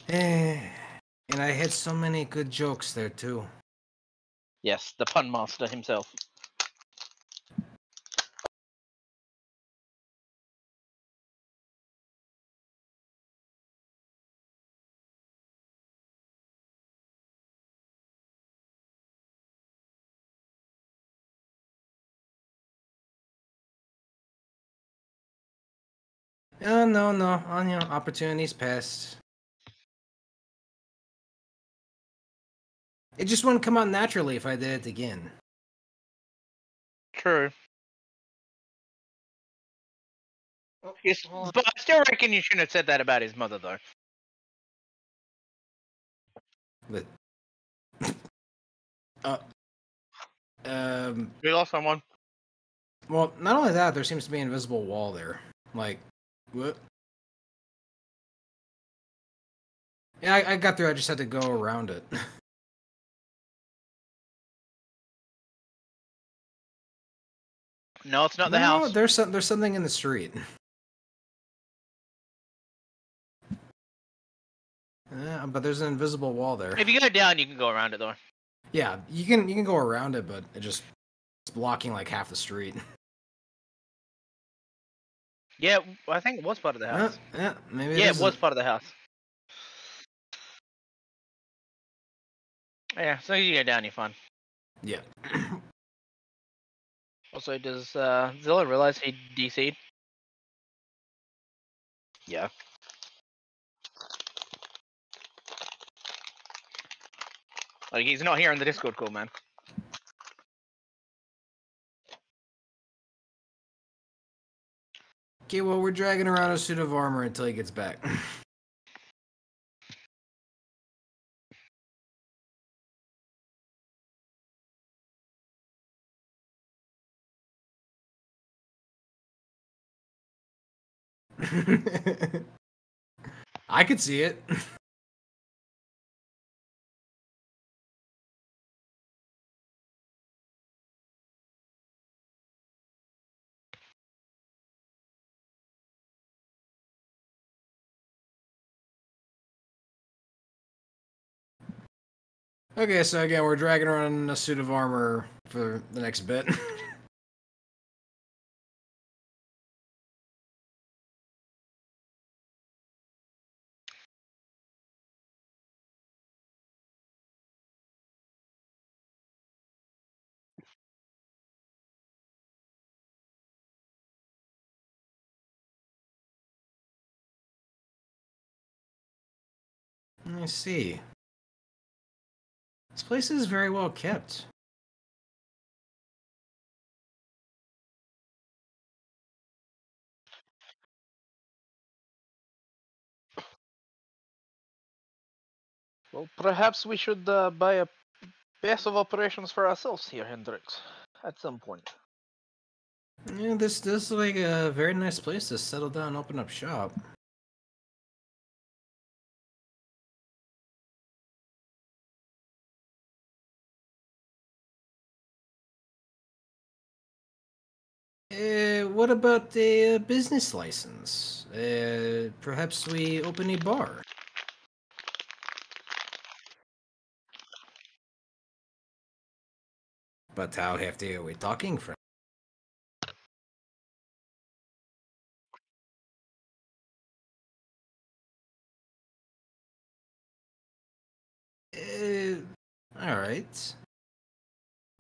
And I had so many good jokes there too. Yes, the pun master himself. No, opportunities passed. It just wouldn't come out naturally if I did it again. True. Yes, Hold on. but I still reckon you shouldn't have said that about his mother, though. But We lost someone. well, not only that, there seems to be an invisible wall there. Like, what? Yeah, I got through. I just had to go around it. No, it's not the No, house. there's something in the street. Yeah, but there's an invisible wall there. If you go down, you can go around it, though. Yeah, you can go around it, but it's blocking like half the street. Yeah, I think it was part of the house. Yeah, maybe. Yeah, it was part of the house. Yeah, so you go down, you're fine. Yeah. Also, does Zilla realize he DC'd? Yeah. Like, he's not here in the Discord call, man. Okay, well, we're dragging around a suit of armor until he gets back. I could see it. Okay, so again, we're dragging around a suit of armor for the next bit. I see. This place is very well kept. Well, perhaps we should buy a base of operations for ourselves here, Hendrix, at some point. Yeah, this is like a very nice place to settle down and open up shop. What about a business license? Perhaps we open a bar. But how hefty are we talking, friend? All right.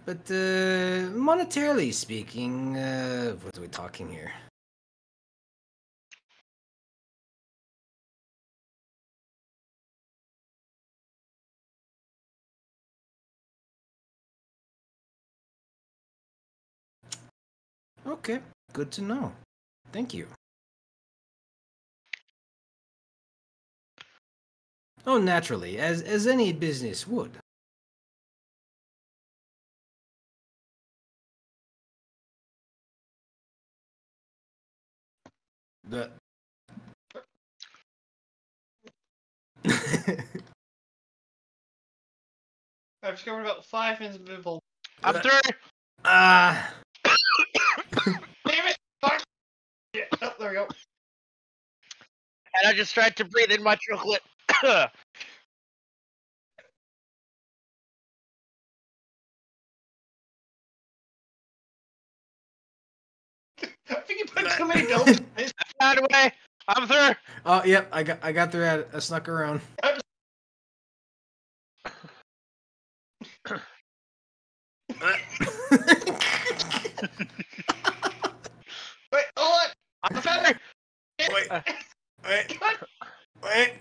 But monetarily speaking, what are we talking here? Okay, good to know. Thank you. Oh, naturally, as any business would. The I've discovered about 5 invisible. I'm through! Ah. Damn it! Fuck! Yeah, oh, there we go. And I just tried to breathe in my chocolate. I think you put so many buildings. Out of the way. I'm through. Oh, yep, I got through that. I snuck around. Wait, hold on. I'm through. Wait, wait, God, wait.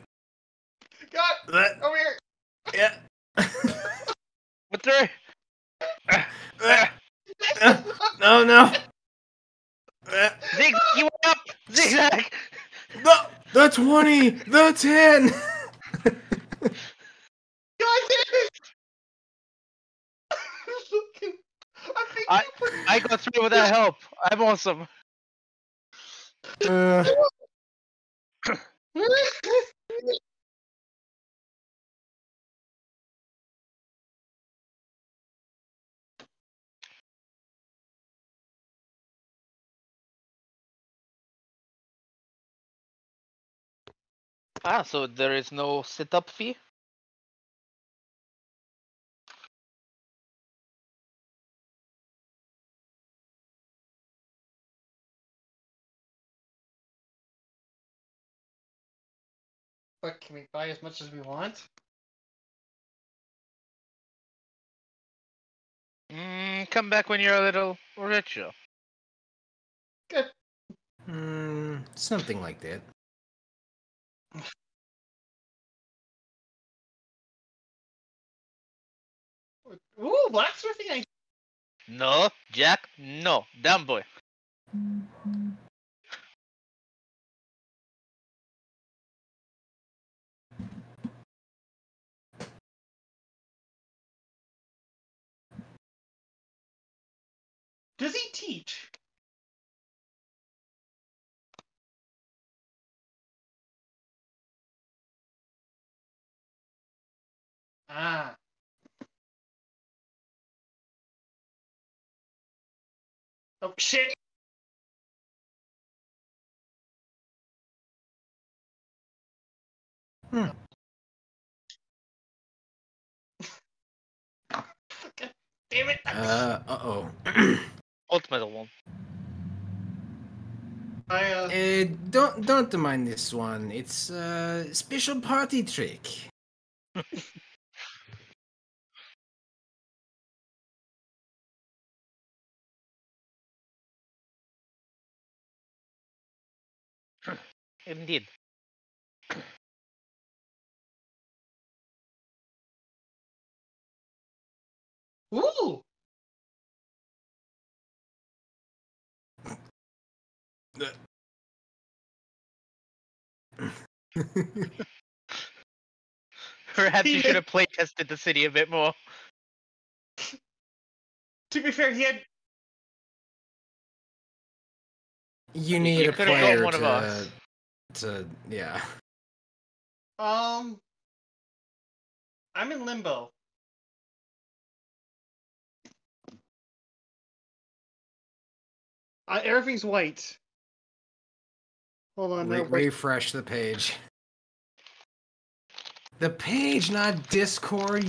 God, over here. Yeah. I'm through. No, no. Zigzag, you went up. Zigzag. No, the 20, the 10. God damn it! I think I you put. I got through without help. I'm awesome. Uh, Ah, so there is no sit-up fee? But can we buy as much as we want? Come back when you're a little richer. Good. something like that. Ooh, blacksmithing. No, Jack, no. Dumb boy. Does he teach? Ah. Oh shit. Hmm. God damn it. Uh-oh. Ultimate one. Don't mind this one. It's a special party trick. Indeed. Ooh. Perhaps you He should did- have play tested the city a bit more. To be fair, he had. You need a could've got player one of us. to yeah. I'm in limbo. Everything's white. Hold on. No, wait. Refresh the page. The page, not Discord.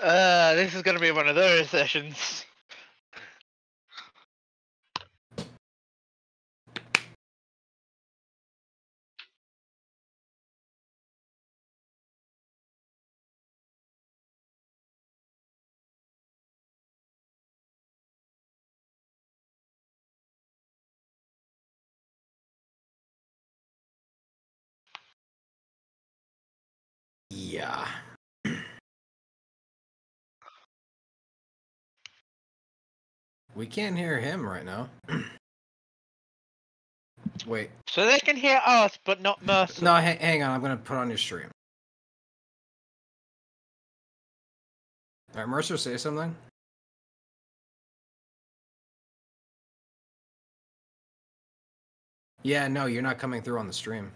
This is gonna be one of those sessions. Yeah. We can't hear him right now. Wait. So they can hear us, but not Mercer. No, hang on. I'm gonna put on your stream. All right, Mercer, say something. Yeah, no, you're not coming through on the stream.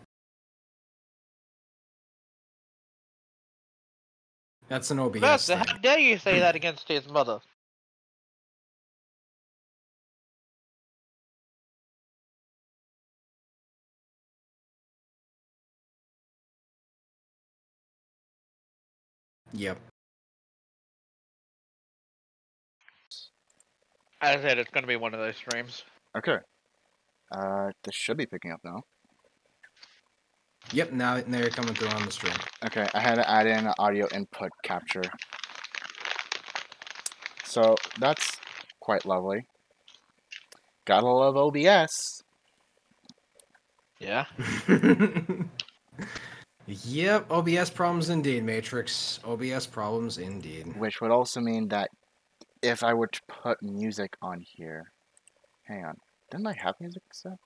That's an OBS Mercer, thing. how dare you say that against his mother? Yep. As I said, it's gonna be one of those streams. Okay. This should be picking up now. Yep, now you're coming through on the stream. Okay, I had to add in audio input capture. So that's quite lovely. Gotta love OBS. Yeah. Yep, OBS problems indeed, Matrix. OBS problems indeed. Which would also mean that if I were to put music on here... Hang on. Didn't I have music set?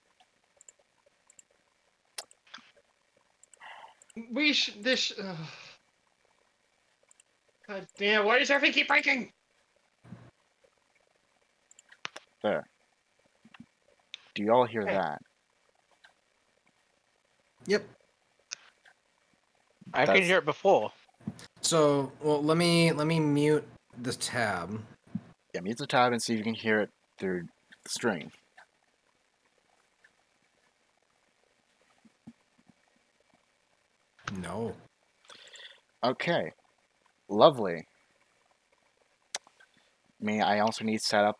God damn, why does everything keep breaking? There. Do y'all hear Hey. that? Yep. I could That's- hear it before. So, well, let me mute this tab. Yeah, mute the tab and see if you can hear it through the stream. No. Okay. Lovely. I also need to set up...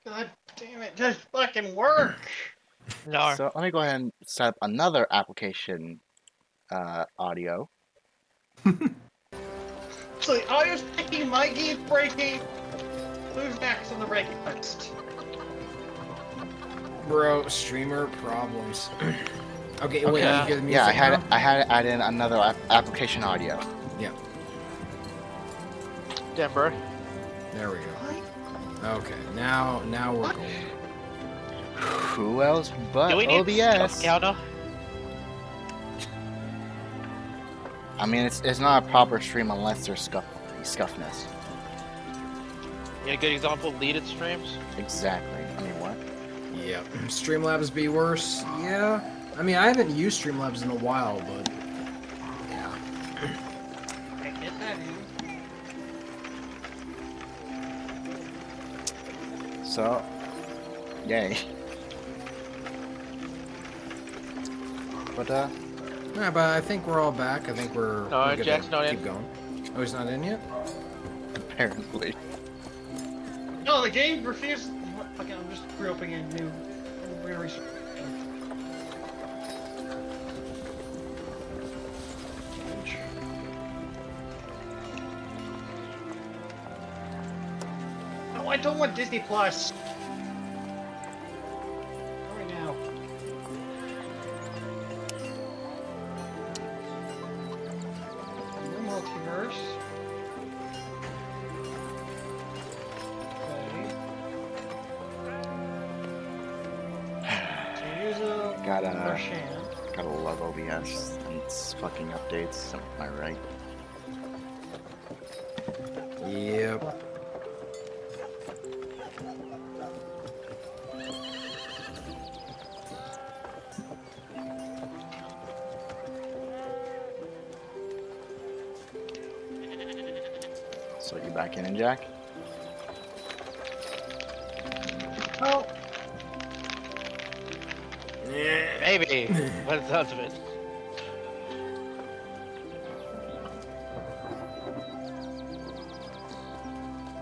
God damn it, just fucking work! No. So let me go ahead and set up another application audio. So the audio's breaking, my game's breaking. Who's next on the breaking list? Bro, streamer problems. Okay, wait, Okay. you hear the music Yeah, now? I had to add in another application audio. Damn, bro. There we go. Okay, now we're What? going. Who else but Do we need OBS? stuff counter? I mean, it's not a proper stream unless there's scuffness. Yeah, good example, leaded streams. Exactly. I mean, what? Yep. Streamlabs be worse? Yeah. I mean, I haven't used Streamlabs in a while, but... Yeah. I get that in. So, yay. But, Yeah, but I think we're all back. I think we're No, we're good Jack's to not in. keep going. Oh, he's not in yet? apparently. No, the game refused. Okay, I'm just reopening a new. We're gonna restart. Change. No, I don't want Disney Plus. Right now. New multiverse. Okay. So use a Gotta Marchand. gotta love OBS and its fucking updates. Am I right? Yep. So you back in, Jack? Oh, Maybe. By the sounds of it.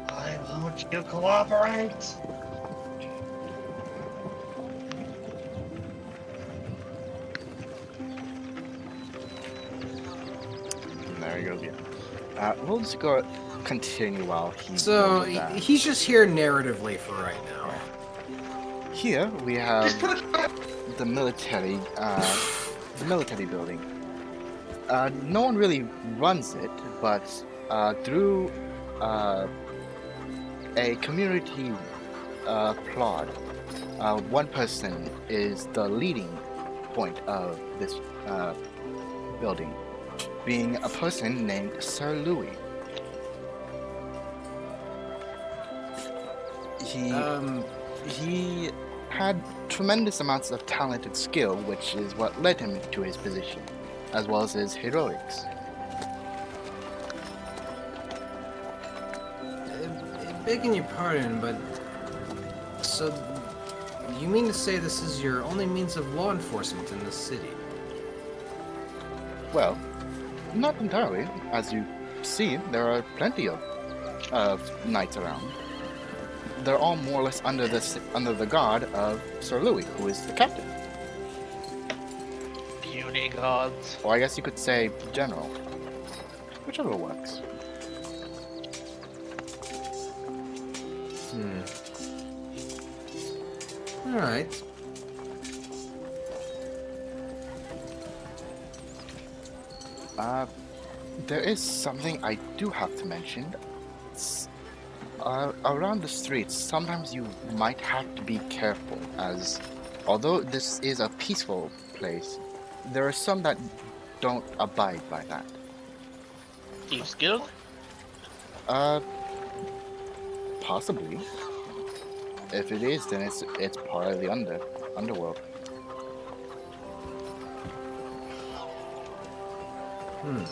I won't you cooperate? And there he goes again. We'll just go continue while he. So, deals with that. he's just here narratively for right now. Here we Just have put it. the military building. No one really runs it, but through a community plot, one person is the leading point of this building, being a person named Sir Louis. He had tremendous amounts of talent and skill, which is what led him to his position, as well as his heroics. Begging your pardon, but... So, you mean to say this is your only means of law enforcement in this city? Well, not entirely. As you see, there are plenty of knights around. They're all more or less under the guard of Sir Louis, who is the captain. Puny gods. Or I guess you could say general. Whichever works. Alright. There is something I do have to mention. Around the streets, sometimes you might have to be careful, as although this is a peaceful place, there are some that don't abide by that. Thieves Guild? Possibly. If it is, then it's part of the underworld.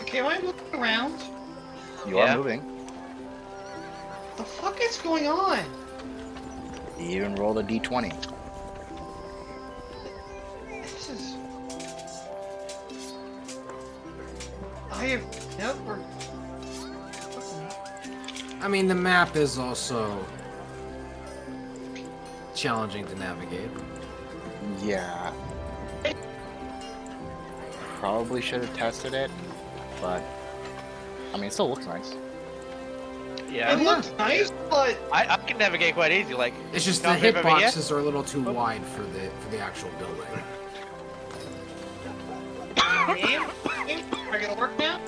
Okay, am I moving around? You Yeah. are moving. The fuck is going on? You even rolled a d20. This is. I have never. I mean, the map is also challenging to navigate. Yeah. Probably should have tested it, but I mean, it still looks nice. Yeah. It looks nice, but I can navigate quite easy. Like It's just the Can't move over yet? hitboxes are a little too wide for the actual building. are gonna work now?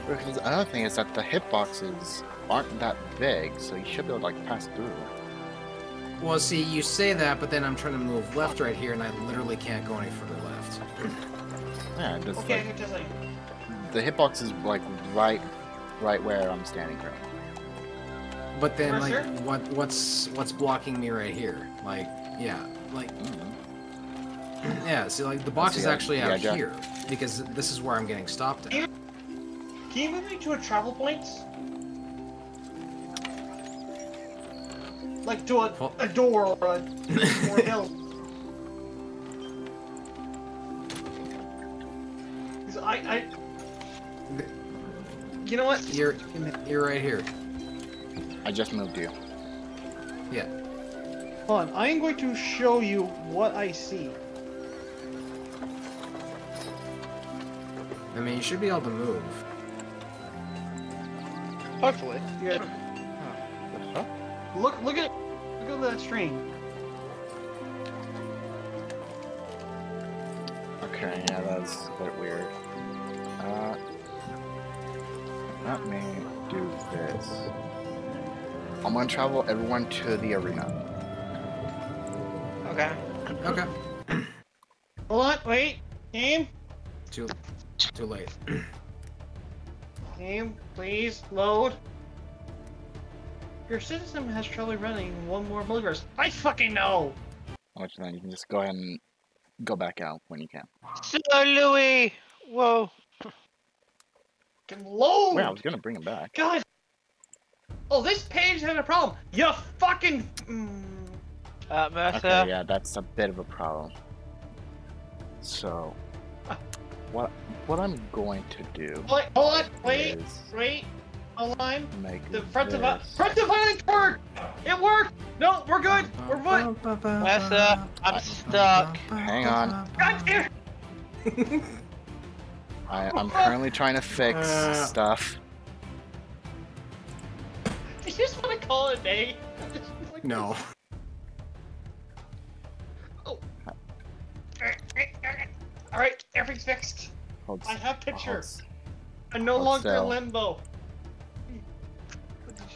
Because another thing is that the hitboxes aren't that big, so you should be able to like pass through. Well, see, you say that, but then I'm trying to move left right here, and I literally can't go any further left. Yeah, it does, Okay, like, just like. the hitbox is like right where I'm standing currently. But then, like, Pressure? what's blocking me right here? Like, yeah, like, yeah. See, like, the box see, is yeah, actually yeah, out Jack. here because this is where I'm getting stopped at. Can you move me to a travel point? Like to a door or a hill. Because I you know what? You're right here. I just moved you. Yeah. Hold on, I am going to show you what I see. I mean, you should be able to move. hopefully. Yeah. Huh? Look at that string. Okay, yeah, that's a bit weird. Let me do this. I'm gonna travel everyone to the arena. Okay. Okay. Hold on, wait. Game, Too late. please load. Your system has trouble running one more multiverse. I fucking know. Which then you can just go ahead and go back out when you can. Sir Louis! Whoa. Can load. Wait, I was gonna bring him back. God. Oh, this page had a problem. You fucking. Mercer. Okay, yeah, that's a bit of a problem. So, what I'm going to do Hold on, wait, is hold on. make The front of this. it worked. It worked. No, we're good. We're good. Mercer, I'm stuck. Hang on. God damn. I'm currently trying to fix stuff. You just want to call it a day? No. Oh. All right, everything's fixed. Hold I have hold picture. s- I'm no Hold longer still. in limbo.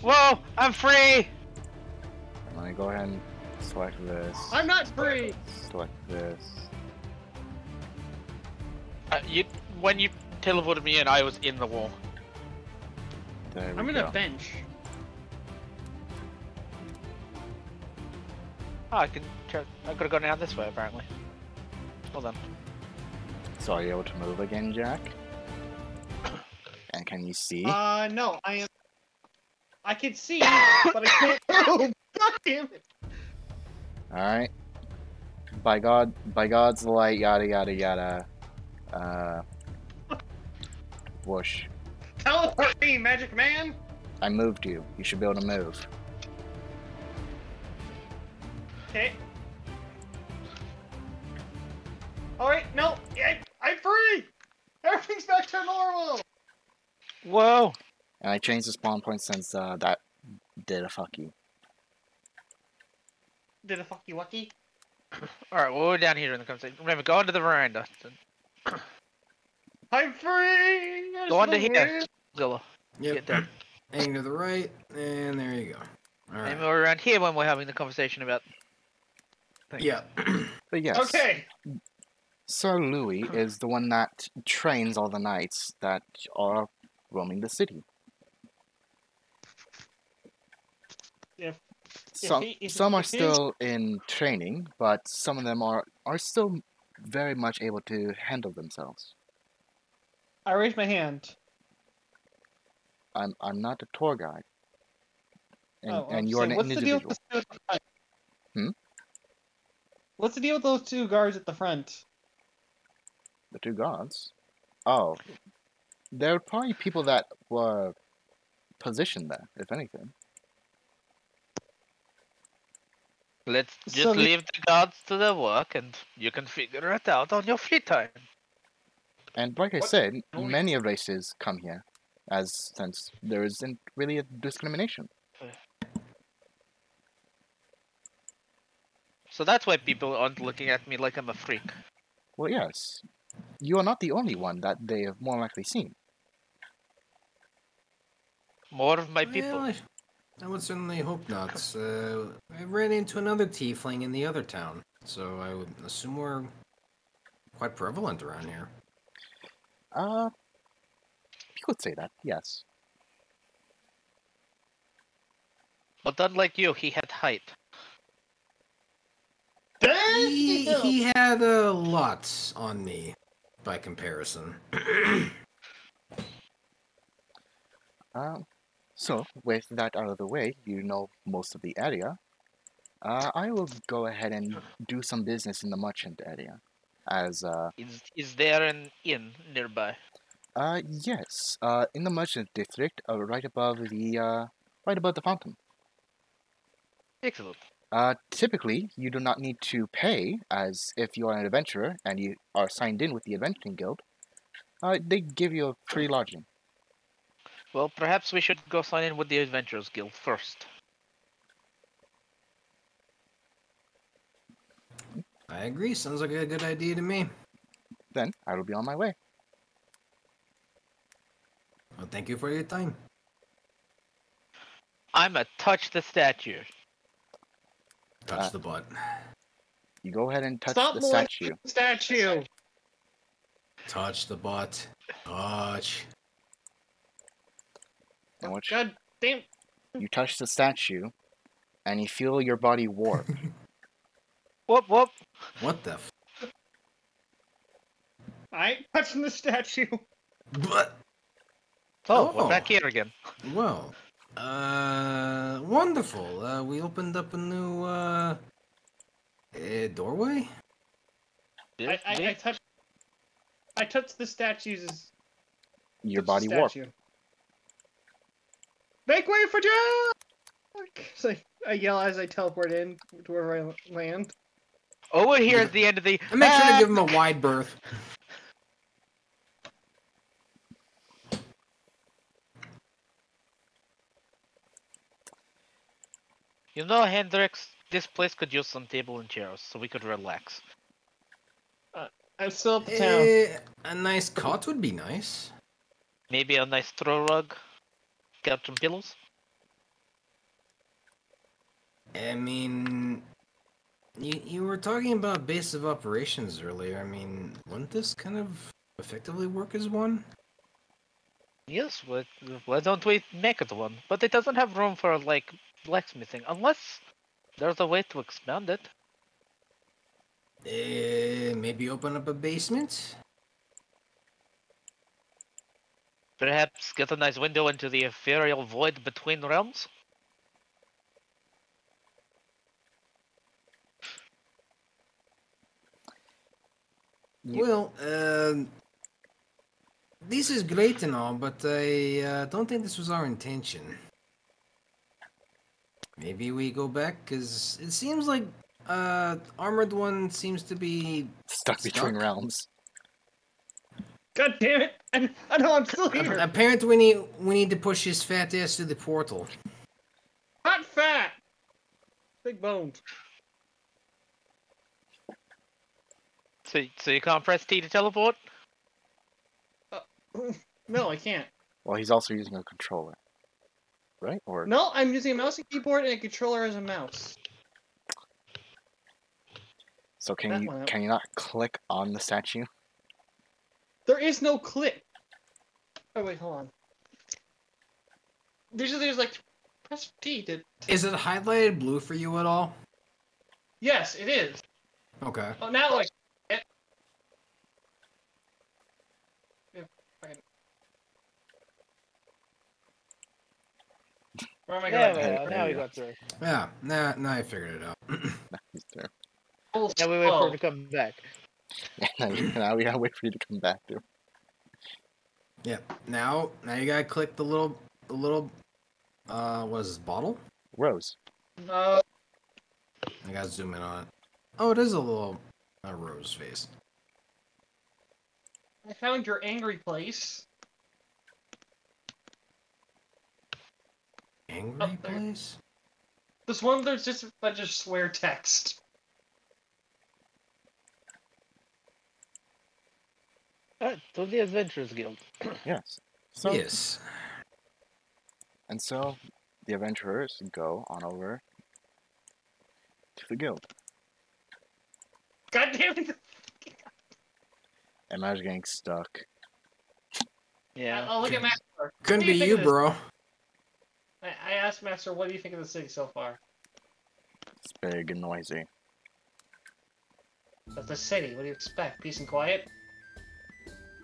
Whoa, I'm free! Let me go ahead and select this. I'm not free. Select this. When you teleported me in, I was in the wall. There we I'm in go. a bench. Oh, I could've gone down this way, apparently. Hold on. So are you able to move again, Jack? And can you see? No, I am. I can see, but I can't move. God damn it. Alright. by God's light, yada yada yada. Whoosh. Teleport me, magic man! I moved you. You should be able to move. Okay. Alright, no! I'm free! Everything's back to normal! Whoa! And I changed the spawn point since that did a fuck you. Did a fucky wucky? Alright, well, we're down here in the conversation. Remember, go onto the veranda. I'm free! Go onto here, Zilla. Yep. Get there. Aim to the right, and there you go. All right. And we're around here when we're having the conversation about things. Yeah. But yes, Okay! Sir Louis is the one that trains all the knights that are roaming the city. If Some he- if- some are if he- still in training, but some of them are still very much able to handle themselves. I raised my hand. I'm not a tour guide, and Oh, and I'm you're saying, an what's the deal individual. with the two at the front? Hmm? What's the deal with those two guards at the front? The two gods. Oh, they're probably people that were positioned there, if anything. Let's just So the- leave the gods to their work, and you can figure it out on your free time. And like I What- said, Only- many races come here, since there isn't really a discrimination. So that's why people aren't looking at me like I'm a freak. Well, yes, you are not the only one that they have more likely seen. More of my people. Well, I would certainly hope not. I ran into another tiefling in the other town, so I would assume we're quite prevalent around here. You could say that, yes. But unlike you, he had height. He had a lot on me, by comparison. So, with that out of the way, you know most of the area. I will go ahead and do some business in the merchant area. Is there an inn nearby? Yes, in the merchant district, right above the fountain. Excellent. Typically, you do not need to pay, as if you are an adventurer and you are signed in with the Adventuring Guild. They give you a free lodging. Well, perhaps we should go sign in with the Adventurers Guild first. I agree. Sounds like a good idea to me. Then, I will be on my way. Well, thank you for your time. I'ma touch the statue. Touch the butt. You go ahead and touch Stop the molesting statue. the statue! Touch the butt. Touch. And what God damn. you touch the statue, and you feel your body warp. Whoop whoop. What the f? I ain't touching the statue. But Oh, Oh. we're back here again. well, wonderful. We opened up a new doorway. I touched the statue's Your touched body the warped. statue. Make way for Jack! So I yell as I teleport in to wherever I land. Over here at the end of the. I make sure to give him a wide berth. You know, Hendrix, this place could use some table and chairs so we could relax. I'm still up the town. A nice cot would be nice. Maybe a nice throw rug. Got some pillows. I mean, you were talking about base of operations earlier. I mean, wouldn't this kind of effectively work as one? Yes, why don't we make it one? But it doesn't have room for, like, blacksmithing, unless there's a way to expand it. Maybe open up a basement? Perhaps get a nice window into the ethereal void between realms? Well, this is great and all, but I don't think this was our intention. Maybe we go back, because it seems like Armored One seems to be Stuck between Stuck? realms. God damn it! I know I'm still here. Apparently we need to push his fat ass through the portal. Not fat. Big bones. So you can't press T to teleport? No, I can't. Well, he's also using a controller, right? Or No, I'm using a mouse and keyboard and a controller as a mouse. so that can one- you not click on the statue? There is no click. Oh wait, hold on. There's like press T to. Is it highlighted blue for you at all? Yes, it is. Okay. Oh, now like. Where am I Yeah, going? well, now we got through. Yeah, now I figured it out. He's there. Now we wait for him to come back. Now we gotta wait for you to come back, dude. Yeah. Now you gotta click the little what is this, bottle? Rose. Uh, I gotta zoom in on it. Oh, it is a little rose face. I found your angry place. Angry Up there. place? This one, there's just a bunch of swear text. To the Adventurers Guild. Yes. So Yes. and so the adventurers go on over to the guild. God damn it! Imagine getting stuck. Yeah. I'll look at Master. Couldn't What do be think you, of this? bro. I asked Master, what do you think of the city so far? It's big and noisy. That's the city. What do you expect? Peace and quiet?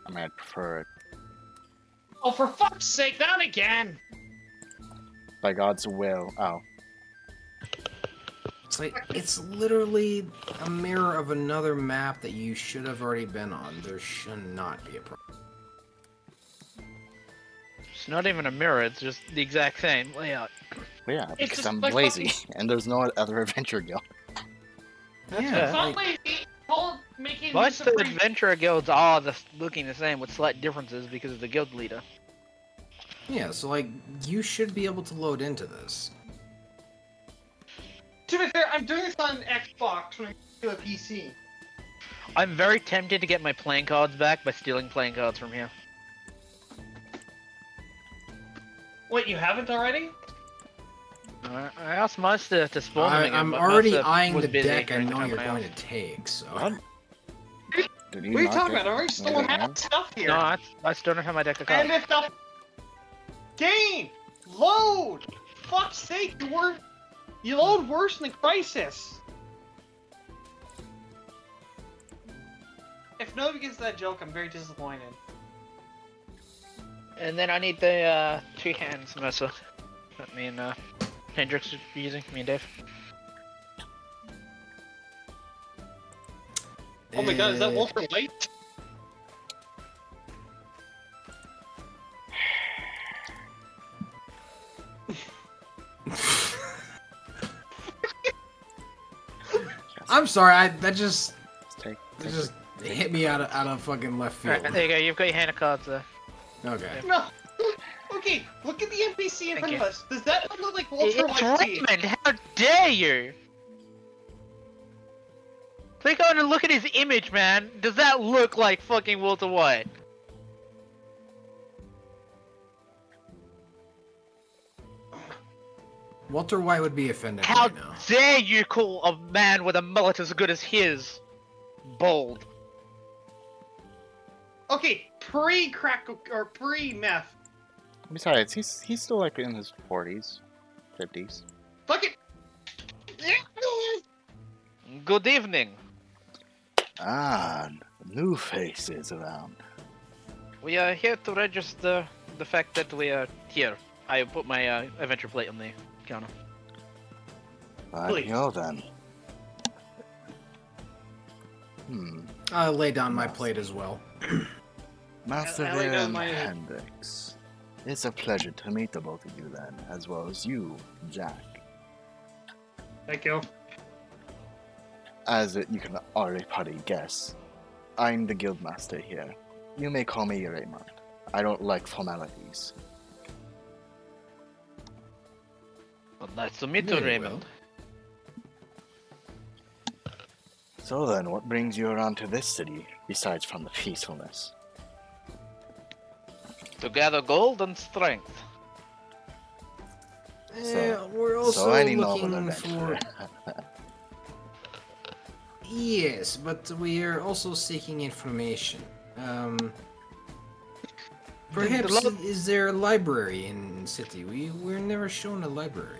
I mean, I'd prefer it. Oh, for fuck's sake, not again! By God's will. Oh. It's literally a mirror of another map that you should have already been on. There should not be a problem. It's not even a mirror, it's just the exact same layout. But yeah, because just I'm like lazy, and there's no other adventure guild. Yeah. It's not lazy. Hold making Most use of of the free- adventurer guilds are looking the same with slight differences because of the guild leader. Yeah, so like you should be able to load into this. To be fair, I'm doing this on Xbox when I do a PC. I'm very tempted to get my playing cards back by stealing playing cards from here. Wait, you haven't already? I asked Master to spawn them again, I'm but already Master eyeing was the busy deck I during the know time you're I going asked. to take, so. What? Did you What are you not talking get about? I already another stole half hand? the stuff here. No, I still don't have my deck of And cards. if the game load, fuck's sake, you load worse than Crisis. If nobody gets that joke, I'm very disappointed. And then I need the 2 hands, Mercer. That me and Hendrix are using, me and Dave. Oh my god, is that Walter White? I'm sorry, that just Take hit me out of fucking left field. Alright, there you go, you've got your hand of cards there. Okay. No. Okay, look at the NPC in Thank front you. of us. Does that look like Walter It's White? Raymond, how dare you! Click on and look at his image, man. Does that look like fucking Walter White? Walter White would be offended How right now. dare you call a man with a mullet as good as his bold? Okay, pre-crack or pre-meth. Besides, he's still like in his 40s, 50s. Fuck it. Good evening. Ah, new faces around. We are here to register the fact that we are here. I put my adventure plate on the counter. Please. Rightio then. I'll lay down my plate as well. Master I like William my- Hendricks. It's a pleasure to meet the both of you then, as well as you, Jack. Thank you. As you can already probably guess, I'm the guildmaster here. You may call me Raymond. I don't like formalities. Well, nice to meet you, Very Raymond. So then, what brings you around to this city, besides from the peacefulness? To gather gold and strength. We're also So any normal looking for. adventurer. Yes, but we are also seeking information. Perhaps is there a library in the city? We're never shown a library.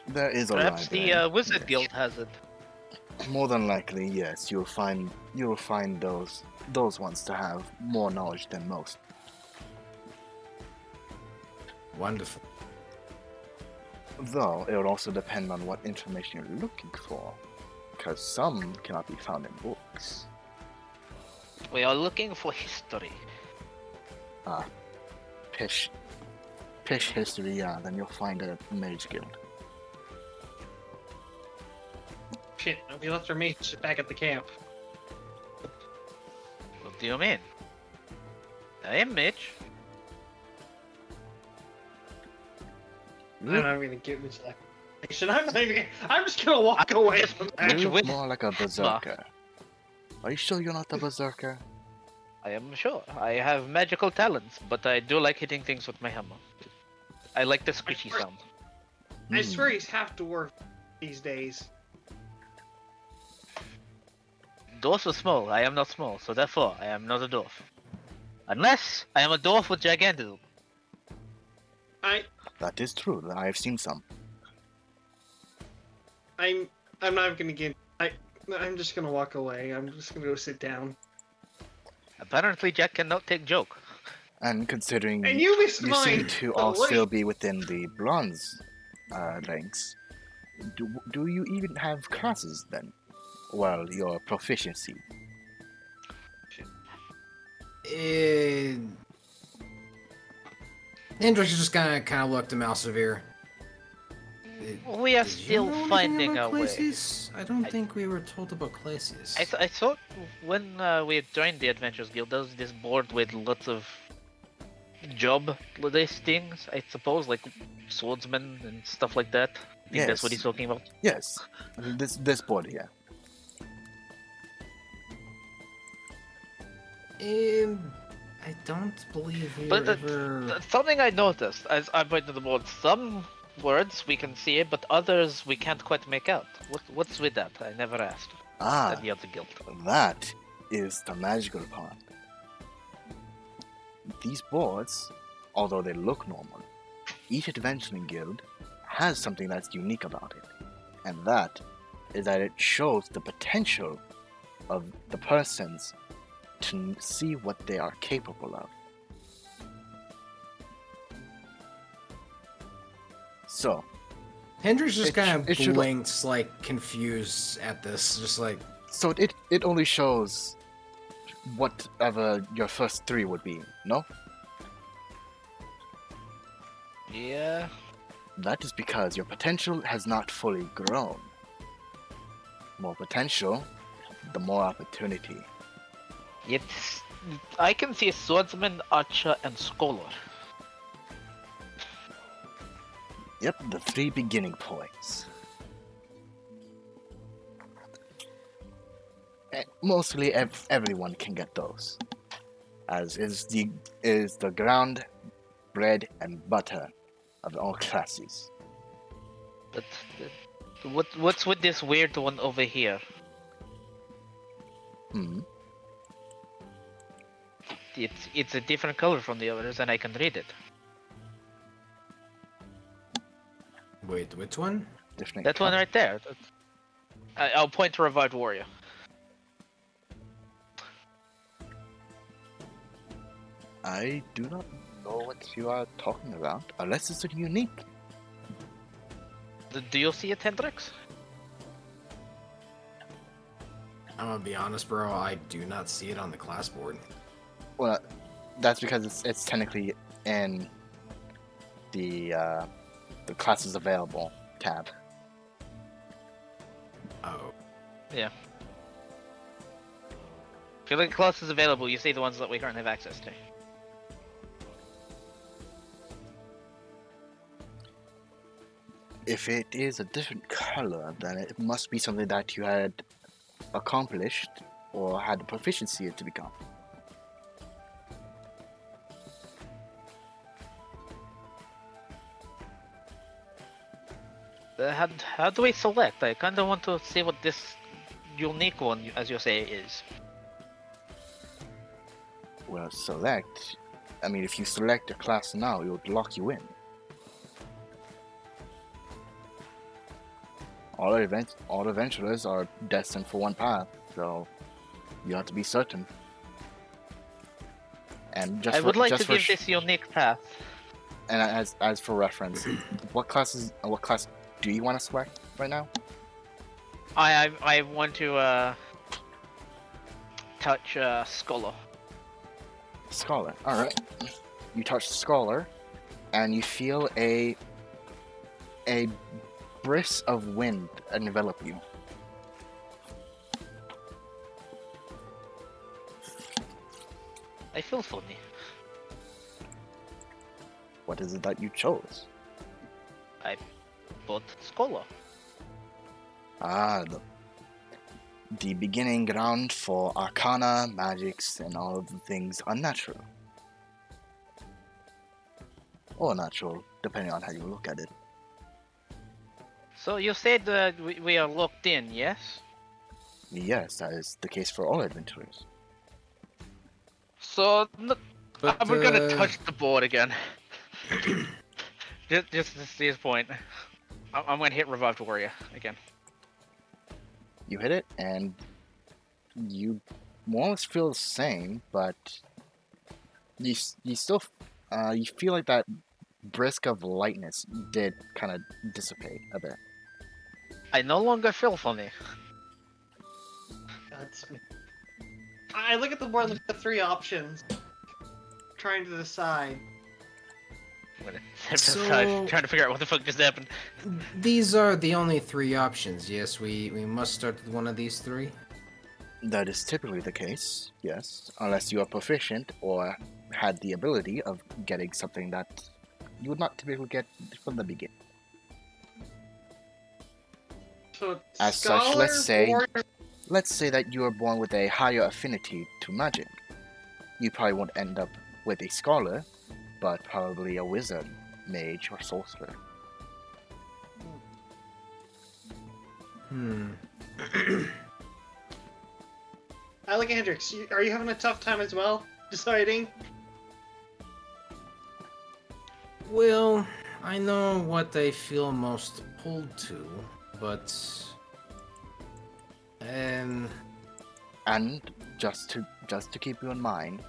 There is a Perhaps library. the Wizard Guild has it. More than likely, yes. You'll find those ones to have more knowledge than most. Wonderful. Though it will also depend on what information you're looking for, because some cannot be found in books. We are looking for history. Pish history, yeah. Then you'll find a mage guild. Shit, we left our mates back at the camp. What do you mean? I am Mitch. I'm not gonna give this explanation. I'm just gonna walk away from that. You look with- more like a berserker. Are you sure you're not a berserker? I am sure. I have magical talents, but I do like hitting things with my hammer. I like the squishy sound. I swear he's half dwarf these days. Dwarfs are small. I am not small, so therefore I am not a dwarf. Unless I am a dwarf with gigantism. That is true. I have seen some. I'm not gonna get. I'm just gonna walk away. I'm just gonna go sit down. Apparently, Jack cannot take joke. And considering And you missed you mine. seem to Oh, all still wait. be within the bronze ranks, do you even have classes then? Well, your proficiency. Hendrix just kind of looked at Malsevere. We are Did you still know anything finding about our way. classes? I don't think we were told about classes. I thought when we joined the Adventures Guild, there was this board with lots of job listings, I suppose, like swordsmen and stuff like that. I think that's what Yes. he's talking about. Yes, this board here. I don't believe we But were ever... something I noticed as I pointed the board, some words we can see it, but others we can't quite make out. What's with that? I never asked Ah, at the other guild. that is the magical part. These boards, although they look normal, each adventuring guild has something that's unique about it. And that is that it shows the potential of the persons to see what they are capable of. So, Hendrix just It kind of should- blinks, like, confused at this, just like... so it only shows whatever your first three would be, no? Yeah. That is because your potential has not fully grown. More potential, the more opportunity. It's. I can see swordsman, archer, and scholar. Yep, the three beginning points. Mostly everyone can get those, as is the ground, bread and butter of all classes. But what's with this weird one over here? It's a different color from the others, and I can read it. Wait, which one? Different That one color. right there. I'll point to Revived Warrior. I do not know what you are talking about, unless it's unique. Do you see it, Hendrix? I'm gonna be honest, bro. I do not see it on the class board. Well, that's because it's technically in the classes available tab. Oh. If you look at classes available, you see the ones that we currently have access to. If it is a different color, then it must be something that you had accomplished or had the proficiency to become. How do we select? I kind of want to see what this unique one, as you say, is. Well, select. I mean, if you select a class now, it would lock you in. All adventurers are destined for one path, so you have to be certain. And just I would like to for give this unique path. And as for reference, what class do you want to select right now? I want to touch Scholar. Scholar. All right. You touch Scholar, and you feel a bris of wind envelop you. I feel funny. What is it that you chose? But Scholar. Ah, the beginning ground for arcana, magics, and all of the things unnatural. Or natural, depending on how you look at it. So you said that we are locked in, yes? Yes, that is the case for all adventurers. So But, we're gonna touch the board again. just to see his point. I'm gonna hit Revived Warrior again. You hit it, and you more or less feel the same, but you still you feel like that brisk of lightness did kind of dissipate a bit. I no longer feel funny. That's me. I look at the board and look at the 3 options. Trying to decide. So- Trying to figure out what the fuck just happened. These are the only 3 options. Yes, we must start with one of these 3. That is typically the case, yes, unless you are proficient or had the ability of getting something that you would not typically get from the beginning. So As such, Scholar, Warrior, let's say that you are born with a higher affinity to magic. You probably won't end up with a scholar, but probably a wizard, mage, or sorcerer. I look at Hendrix. Are you having a tough time as well deciding? Well, I know what I feel most pulled to, but And just to keep you in mind,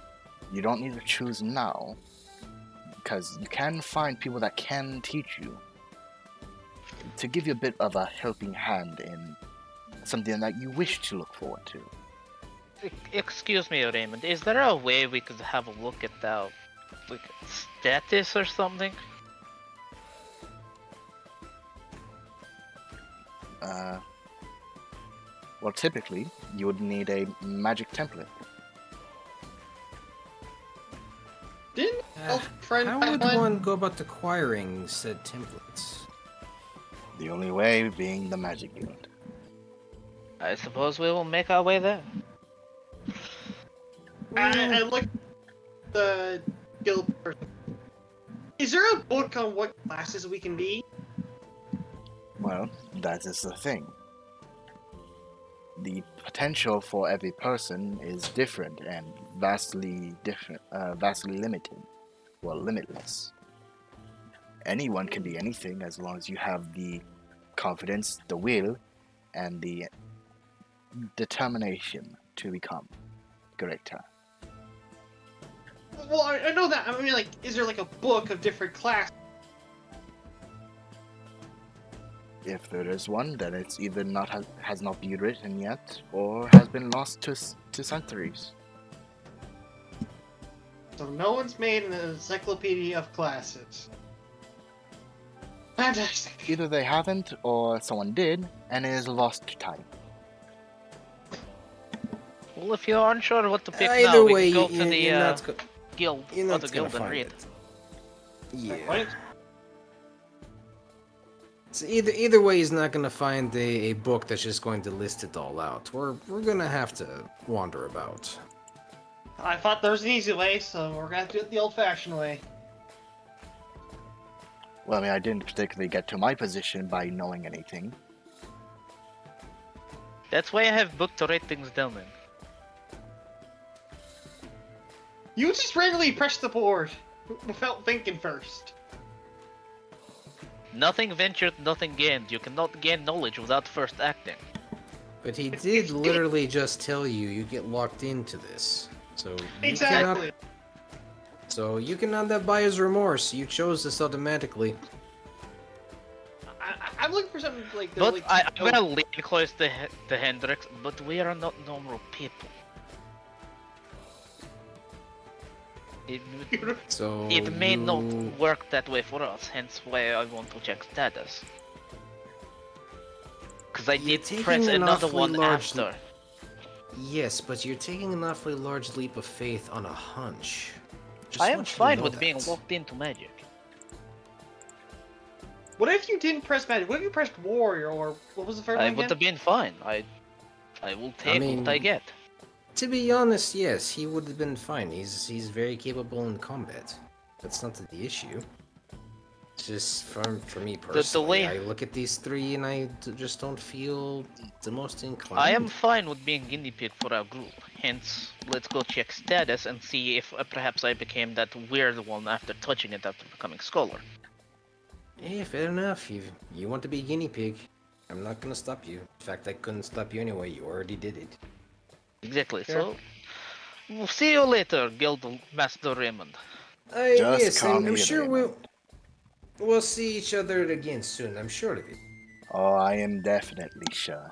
you don't need to choose now, because you can find people that can teach you to give you a bit of a helping hand in something that you wish to look forward to. Excuse me, Raymond. Is there a way we could have a look at the status or something? Well, typically, you would need a magic template. Didn't elf friend how have would one? one go about acquiring said templates? The only way being the magic guild. I suppose we will make our way there. I look at the guild person. Is there a book on what classes we can be? Well, that is the thing. The potential for every person is different and vastly limited. Well, limitless. Anyone can be anything as long as you have the confidence, the will, and the determination to become greater. Well, I know that. I mean, like, is there like a book of different classes? If there is one, then it's either not has not been written yet, or has been lost to centuries. So no one's made an encyclopedia of classes. Fantastic. Either they haven't, or someone did, and it is lost to time. Well, if you're unsure what to pick Either now, we way, can go to the you're not go- guild, you're not other gonna guild and find read. it. Yeah. What? So either way, he's not gonna find a book that's just going to list it all out. We're gonna have to wander about. I thought there was an easy way, so we're gonna have to do it the old-fashioned way. Well, I mean, I didn't particularly get to my position by knowing anything. That's why I have book to write things down in. You just randomly pressed the board without thinking first. Nothing ventured, nothing gained. You cannot gain knowledge without first acting. But he did literally just tell you get locked into this. So you Exactly. you cannot have buyer's remorse. You chose this automatically. I'm looking for something like. But like, I'm gonna lean close to Hendrix, but we are not normal people. So It may not you- work that way for us, hence why I want to check status. Because I You're did taking press an another awfully one large after. Yes, but you're taking an awfully large leap of faith on a hunch. Just I am want you to fine know with being that. locked into magic. What if you didn't press magic? What if you pressed warrior or what was the third I one would again? have been fine. I will take what I mean- get. To be honest, yes, he would have been fine. He's very capable in combat. That's not the issue. It's just for me personally. way- I look at these three and I just don't feel the most inclined. I am fine with being guinea pig for our group. Hence, let's go check status and see if perhaps I became that weird one after touching it after becoming scholar. Hey, fair enough. You want to be guinea pig. I'm not gonna stop you. In fact, I couldn't stop you anyway. You already did it. Exactly. Sure. So, we'll see you later, Guild Master Raymond. Just yes, call I'm me sure Raymond. we'll see each other again soon. I'm sure of it. Oh, I am definitely sure.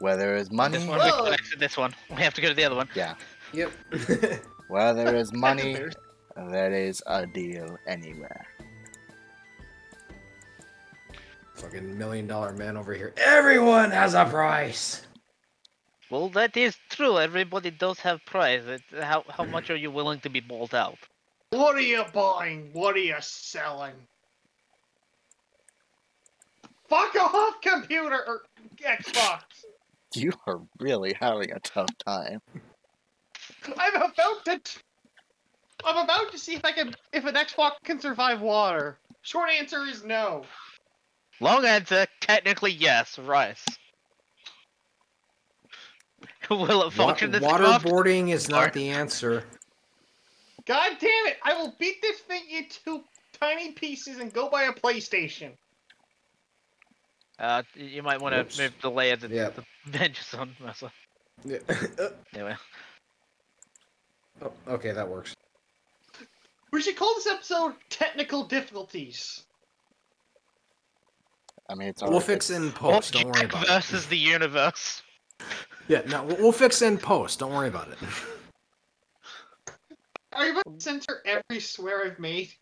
Where there is money, This one, we connected this one. We have to go to the other one. yeah. Yep. Where there is money, There's- there is a deal anywhere. Fucking $1 million man over here. Everyone has a price. Well, that is true. Everybody does have price. How much are you willing to be bought out? What are you buying? What are you selling? Fuck off, computer or Xbox! You are really having a tough time. I'm about to see if an Xbox can survive water. Short answer is no. Long answer, technically yes, rice. Will it function as craft? Waterboarding is Or- not the answer. God damn it! I will beat this thing into tiny pieces and go buy a PlayStation. You might want Oops. to move the layer that Yeah. the bench is on, Massa. Yeah. Anyway. Oh, okay, that works. We should call this episode Technical Difficulties. I mean, it's We'll alright, fix it it's- in post. Don't worry Jack about it. versus the universe. Yeah, no, we'll fix it in post. Don't worry about it. Are you about to censor every swear I've made?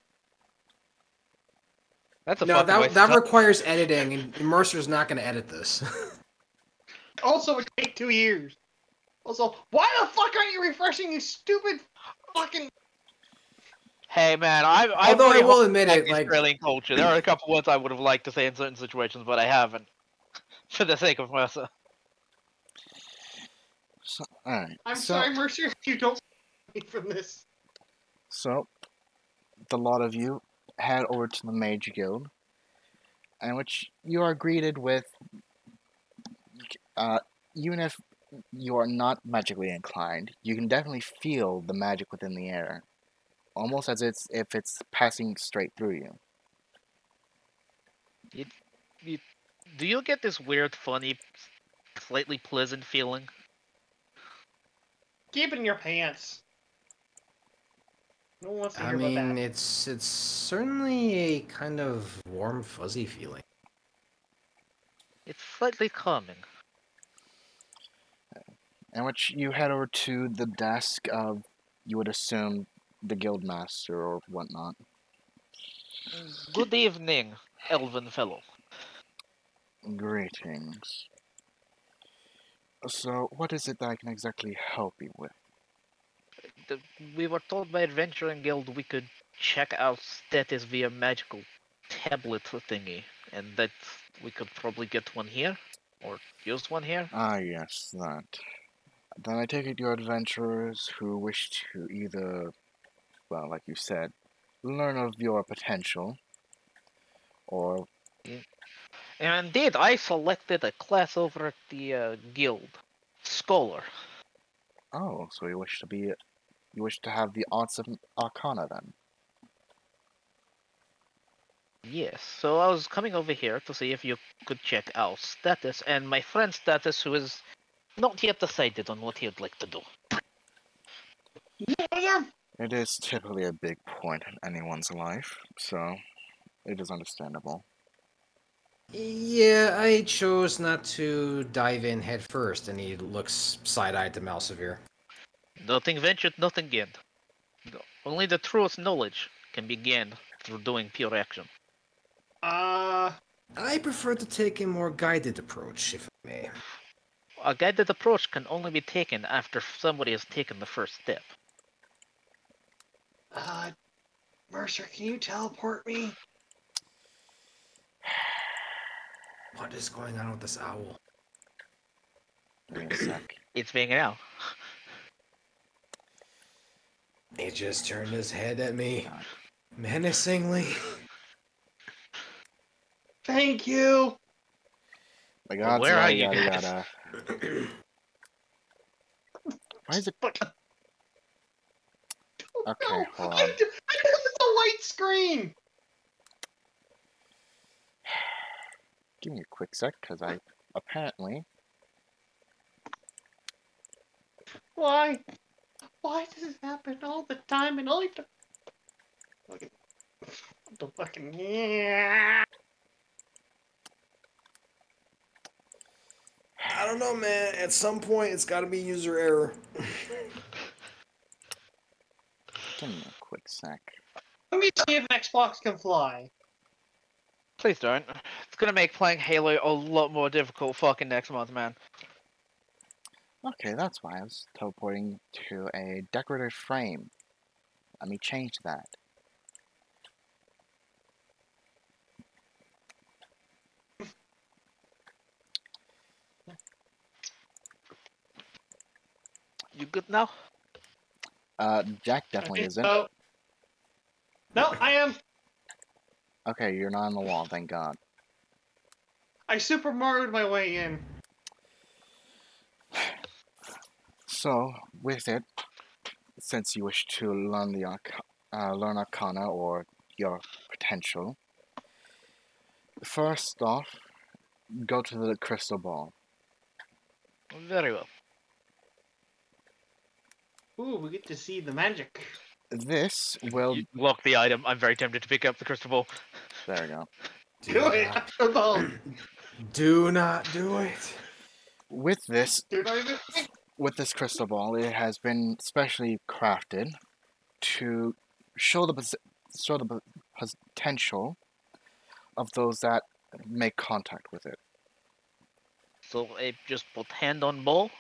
That's a No, fucking waste that of time. requires editing, and Mercer's not going to edit this. Also, it would take 2 years. Also, why the fuck aren't you refreshing you stupid fucking... Hey man, I Although I really will hope admit like it, like Australian culture. There are a couple words I would have liked to say in certain situations, but I haven't. For the sake of Mercer. So, alright. I'm so, sorry, Mercer, if you don't me from this. So, the lot of you head over to the Mage Guild, in which you are greeted with, even if you are not magically inclined, you can definitely feel the magic within the air, almost as if it's passing straight through you. Do you get this weird, funny, slightly pleasant feeling? Keep it in your pants. No one wants to I hear about mean, that. it's certainly a kind of warm, fuzzy feeling. It's slightly calming. In which you head over to the desk of, you would assume, the guildmaster or whatnot. Good evening, elven fellow. Greetings. So, what is it that I can exactly help you with? We were told by Adventuring Guild we could check our status via magical tablet thingy, and that we could probably get one here, or use one here. Ah, yes, that. Then I take it you're adventurers who wish to either, well, like you said, learn of your potential, or... And indeed, I selected a class over at the guild, Scholar. Oh, so you wish to be... You wish to have the arts of Arcana, then? Yes, so I was coming over here to see if you could check our status, and my friend's status, who is not yet decided on what he'd like to do. Yeah. It is typically a big point in anyone's life, so it is understandable. Yeah, I chose not to dive in head first, and he looks side-eyed to Malsevere. Nothing ventured, nothing gained. Only the truest knowledge can be gained through doing pure action. I prefer to take a more guided approach, if I may. A guided approach can only be taken after somebody has taken the first step. Mercer, can you teleport me? What is going on with this owl? Give me a sec. It's being out. He just turned his head at me, menacingly. Thank you. The gods, where are yada, you yada, guys? yada. Why is it... Okay, No, hold I on. it's a white screen. Give me a quick sec, because I apparently... Why? Why does this happen all the time and only the fucking yeah. I don't know, man. At some point, it's got to be user error. Give me a quick sec. Let me see if Xbox can fly. Please don't. It's gonna make playing Halo a lot more difficult fucking next month, man. Okay, that's why I was teleporting to a decorative frame. Let me change that. You good now? Jack definitely Okay, isn't. so... No, I am. Okay, you're not on the wall, thank God. I Super Mario'd my way in. So, with it, since you wish to learn the learn Arcana or your potential, first off, go to the crystal ball. Very well. Ooh, we get to see the magic. This will... You lock the item. I'm very tempted to pick up the crystal ball. There we go. Do it after the ball. Do not do it. With this, Do not even think. with this crystal ball, it has been specially crafted to show the potential of those that make contact with it. So I just put hand on ball.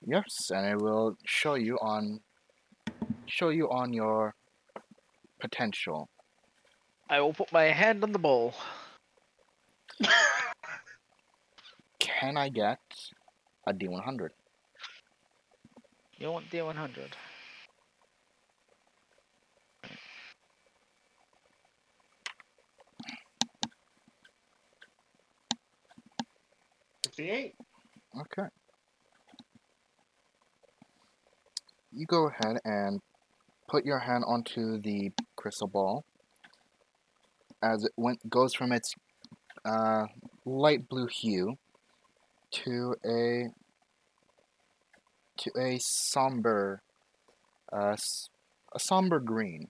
Yes, and it will show you on your potential. I will put my hand on the ball. Can I get a D100? You want D100? 58. Okay. You go ahead and put your hand onto the crystal ball as it goes from its light blue hue to a somber a somber green.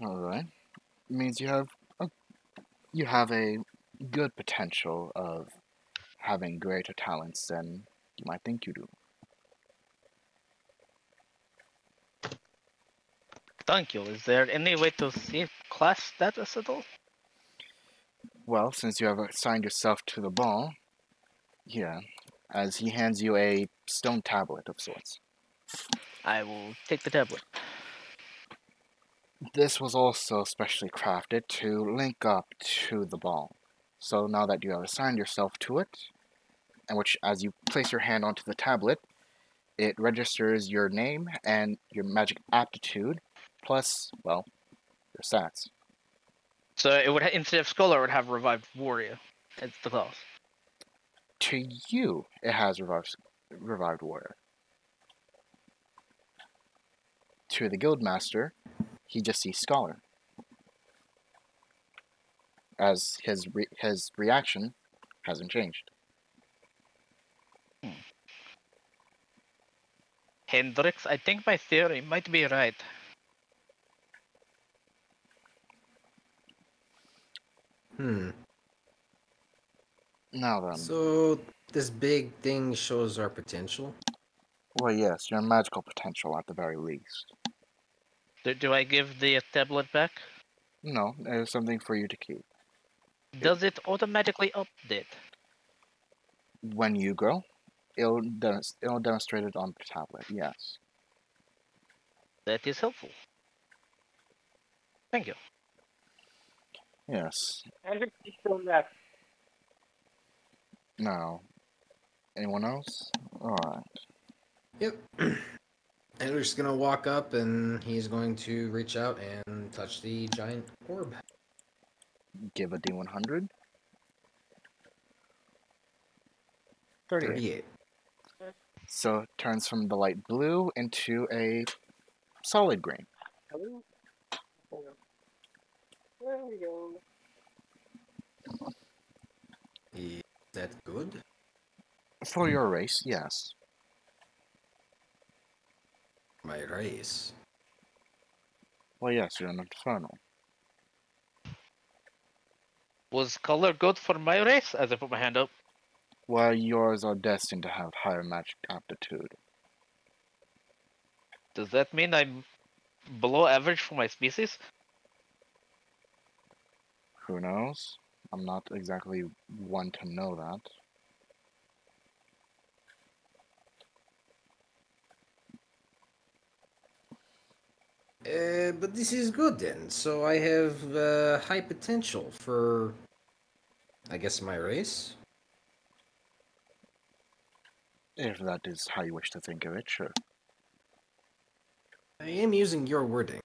All right. Means you have a good potential of having greater talents than you might think you do. Thank you. Is there any way to see class status at all? Well, since you have assigned yourself to the ball, yeah, as he hands you a stone tablet of sorts. I will take the tablet. This was also specially crafted to link up to the ball. So now that you have assigned yourself to it, and which as you place your hand onto the tablet, it registers your name and your magic aptitude, plus, well, your stats. So it would instead of scholar, it would have revived warrior. It's the class. To you, it has revived warrior. To the guildmaster, he just sees scholar, as his reaction hasn't changed. Hendrix, I think my theory might be right. Now then, So this big thing shows our potential. well, yes, your magical potential at the very least. Do I give the tablet back? No, there's something for you to keep. Does it automatically update? When you grow, it'll demonstrate it on the tablet. Yes. That is helpful. Thank you. Yes. Hendrix is still next. Now, anyone else? All right. Yep. And we're just gonna walk up, and he's going to reach out and touch the giant orb. Give a D100. 38. 38. So it turns from the light blue into a solid green. Hello? There we go. Is that good? For your race, yes. My race. Well, yes, you're an infernal. Was color good for my race? As I put my hand up. Well, yours are destined to have higher magic aptitude. Does that mean I'm below average for my species? Who knows? I'm not exactly one to know that. But this is good then. So I have high potential for, I guess, my race. If that is how you wish to think of it, sure. I am using your wording.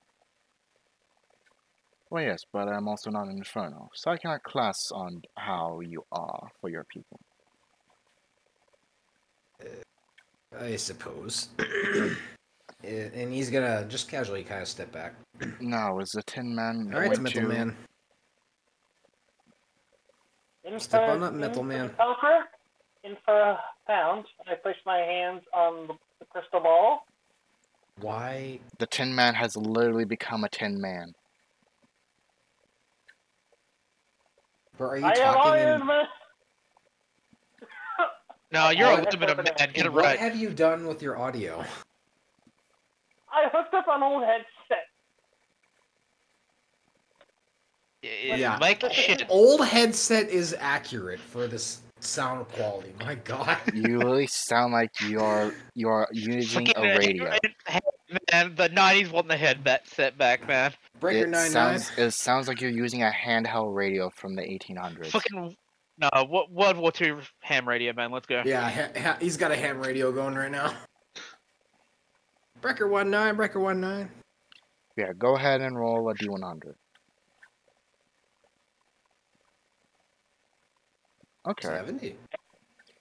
Well, yes, but I'm also not an infernal, so I cannot class on how you are for your people. I suppose. And he's gonna just casually kind of step back. Now, is the Tin Man All right, going Metal to... Man. Step on up, Metal Man. Infra pound. I push my hands on the crystal ball. Why? The Tin Man has literally become a Tin Man. Bro, are you I am talking Iron in... Man. No, you're a What- little bit of man. Get it What right. have you done with your audio? I hooked up an old headset. Yeah. Like shit. Old headset is accurate for this sound quality. My God. You really sound like you're using a radio. Man, the 90s wasn't the head set back, man. Breaker 99. It sounds like you're using a handheld radio from the 1800s. Fucking no, World War II ham radio, man. Let's go. Yeah, he's got a ham radio going right now. Breaker 19, Breaker 19. Yeah, go ahead and roll a D100. Okay. 70.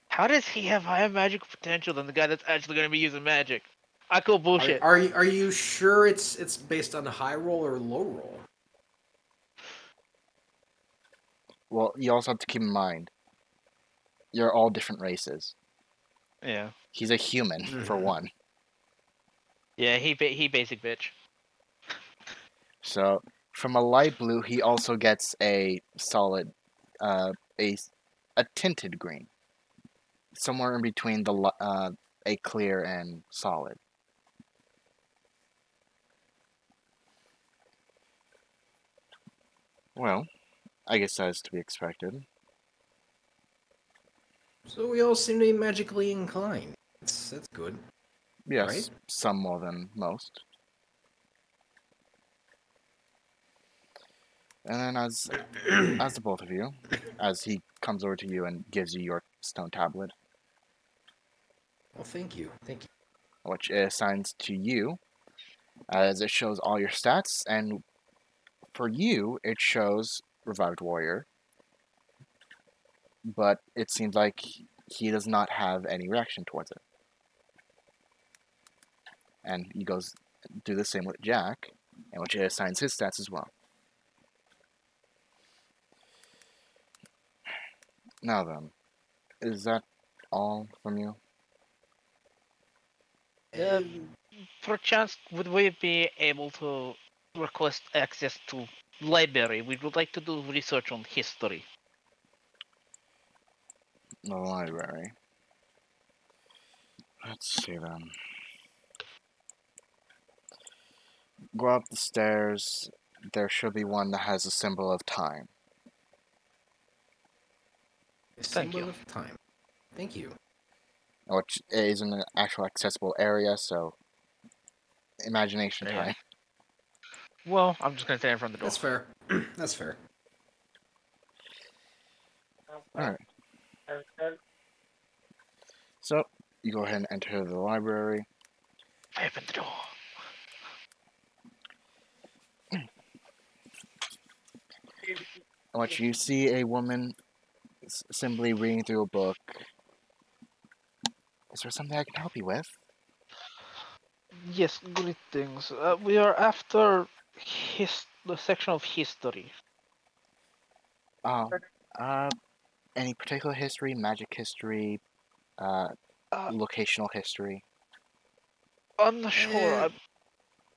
How does he have higher magical potential than the guy that's actually going to be using magic? I call bullshit. Are you sure it's based on high roll or low roll? Well, you also have to keep in mind, you're all different races. Yeah. He's a human, for one. Yeah, he basic bitch. So, from a light blue, he also gets a solid, a tinted green, somewhere in between a clear and solid. Well, I guess that is to be expected. So we all seem to be magically inclined. That's good. Yes, Right? some more than most. And then as the both of you, as he comes over to you and gives you your stone tablet, Well, thank you. Thank you. which it assigns to you, as it shows all your stats, and for you, it shows Revived Warrior, but it seems like he does not have any reaction towards it. And he goes do the same with Jack, and which it assigns his stats as well. Now then, is that all from you? Perchance, would we be able to request access to library? We would like to do research on history. The library. Let's see then. Go up the stairs. There should be one that has a symbol of time. A Thank symbol you. of time. Thank you. Which is an actual accessible area, so imagination Yeah. time. Well, I'm just gonna stand in front of the door. That's fair. That's fair. Alright. So, you go ahead and enter the library. I open the door. Which you see a woman simply reading through a book. Is there something I can help you with? Yes, greetings. We are after the section of history. Oh, any particular history, magic history, Uh, locational history? I'm not sure.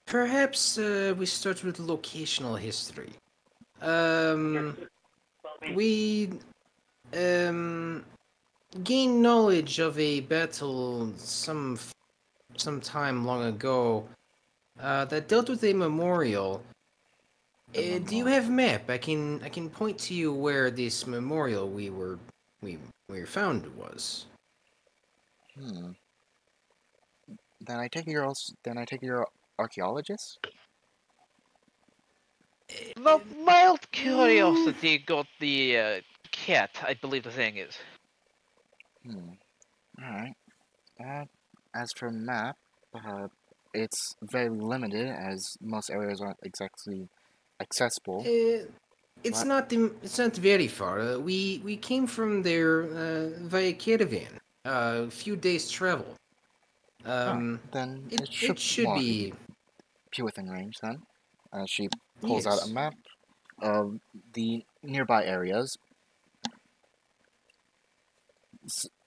Perhaps we start with locational history. We gained knowledge of a battle some time long ago that dealt with a memorial. Do you have map? I can point to you where this memorial we found was. Hmm. Then I take you're archaeologist? The mild curiosity got the cat, I believe the thing is. Alright. As for map, it's very limited as most areas aren't exactly accessible. It's What? it's not very far. We came from there via caravan. A few days travel. Then It should be. be within range then. She pulls out a Yes. map of the nearby areas.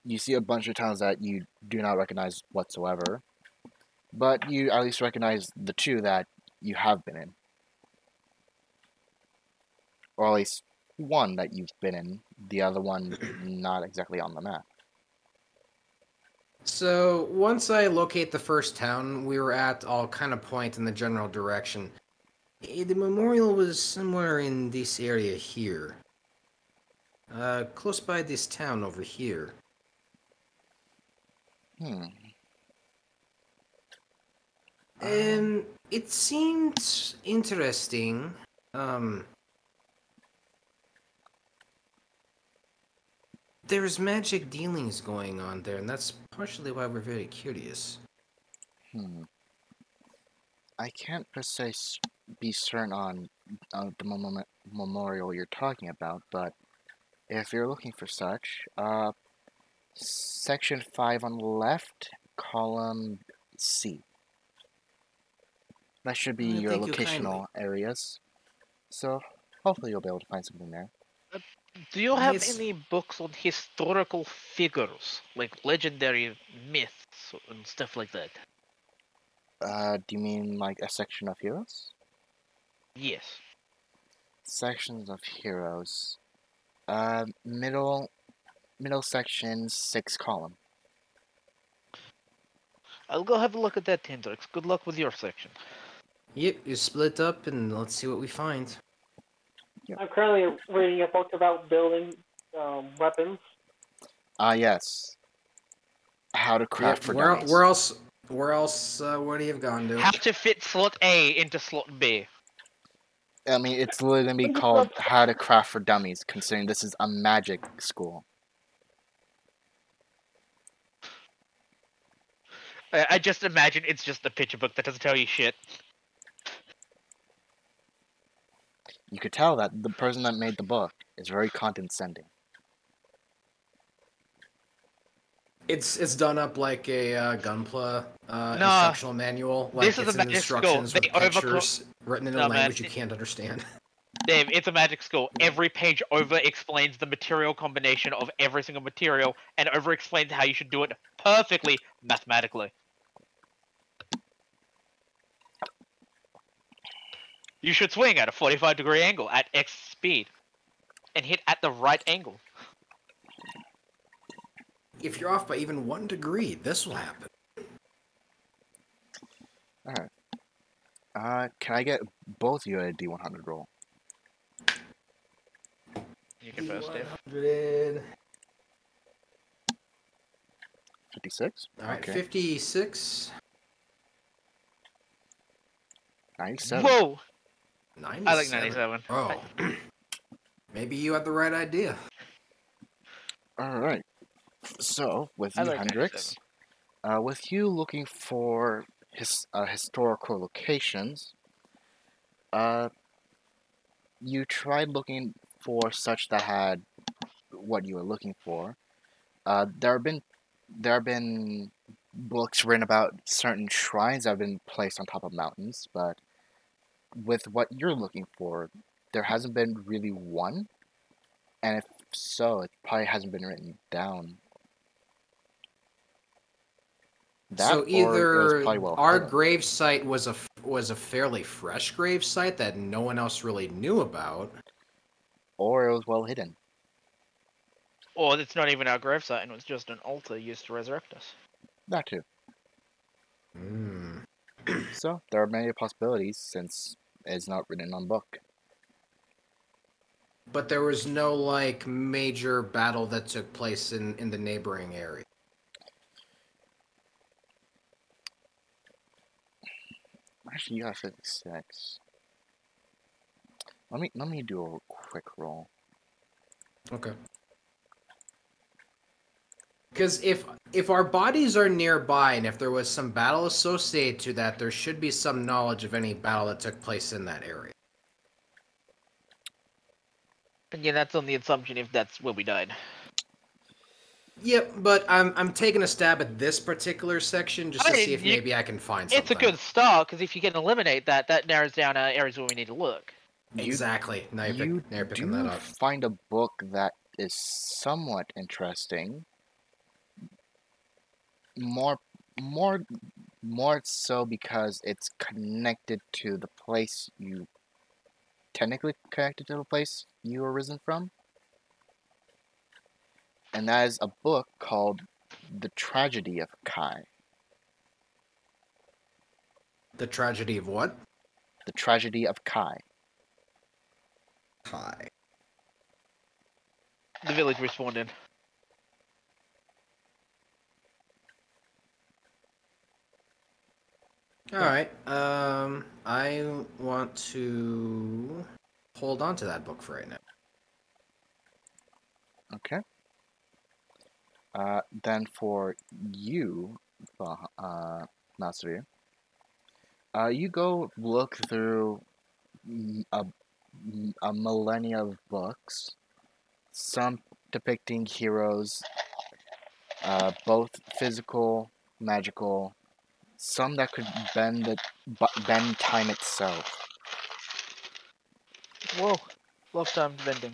You see a bunch of towns that you do not recognize whatsoever, but you at least recognize the two that you have been in. Or at least one that you've been in, the other one not exactly on the map. So once I locate the first town we were at, I'll kind of point in the general direction. The memorial was somewhere in this area here. Close by this town over here. It seemed interesting. There's magic dealings going on there, and that's partially why we're very curious. I can't per se be certain on the memorial you're talking about, but if you're looking for such, section 5 on the left, column C. That should be your Thank you kindly. locational areas. So hopefully you'll be able to find something there. Do you have Yes. any books on historical figures, like legendary myths and stuff like that? Do you mean like a section of heroes? Yes. Sections of heroes. Middle section, 6 column. I'll go have a look at that, Hendrix. Good luck with your section. Yep, you split up and let's see what we find. I'm currently reading a book about building weapons. Yes. How to craft Yep, for where, dummies. where else would he have gone to? How to fit slot A into slot B. I mean, it's literally gonna be called How to Craft for Dummies, considering this is a magic school. I just imagine it's just a picture book that doesn't tell you shit. You could tell that the person that made the book is very condescending. It's done up like a Gunpla Nah, instructional manual. Like this is it's a in magic school. instructions with They overclock- pictures written in a No, man, language you can't understand. Dave, it's a magic school. Every page over explains the material combination of every single material and over explains how you should do it perfectly mathematically. You should swing at a 45-degree angle at X speed and hit at the right angle. If you're off by even 1 degree, this will happen. Alright. Can I get both of you a D100 roll? You can first, Dave. 100. 56? All right, Okay. 56. 97. Whoa! 97. I like 97. Oh. Maybe you had the right idea. Alright. So, with I you, like Hendrix, with you looking for historical locations, you tried looking for such that had what you were looking for. There have been books written about certain shrines that have been placed on top of mountains, but with what you're looking for, there hasn't been really one, and if so, it probably hasn't been written down. That, So or it was either probably well our hidden. grave site was a fairly fresh grave site that no one else really knew about. Or it was well hidden. Or it's not even our gravesite and it was just an altar used to resurrect us. That too. Hmm. So there are many possibilities since it's not written on book. But there was no like major battle that took place in the neighboring area. Actually, you got 56. Let me do a quick roll. Okay. Because if our bodies are nearby and if there was some battle associated to that, there should be some knowledge of any battle that took place in that area. And yeah, that's on the assumption if that's where we died. Yep, but I'm taking a stab at this particular section just to I mean, see if you- maybe I can find something. It's a good start, because if you can eliminate that, that narrows down areas where we need to look. Exactly. Now You you're picking do that up. find a book that is somewhat interesting. More so because it's connected to the place you technically connected to the place you were risen from. And that is a book called The Tragedy of Kai. The tragedy of what? The Tragedy of Kai. Hi. The village we spawned in. All right. I want to hold on to that book for right now. Okay. Then for you, Masaru, you go look through a millennia of books, some depicting heroes, both physical, magical, some that could bend time itself. Whoa. Love time bending.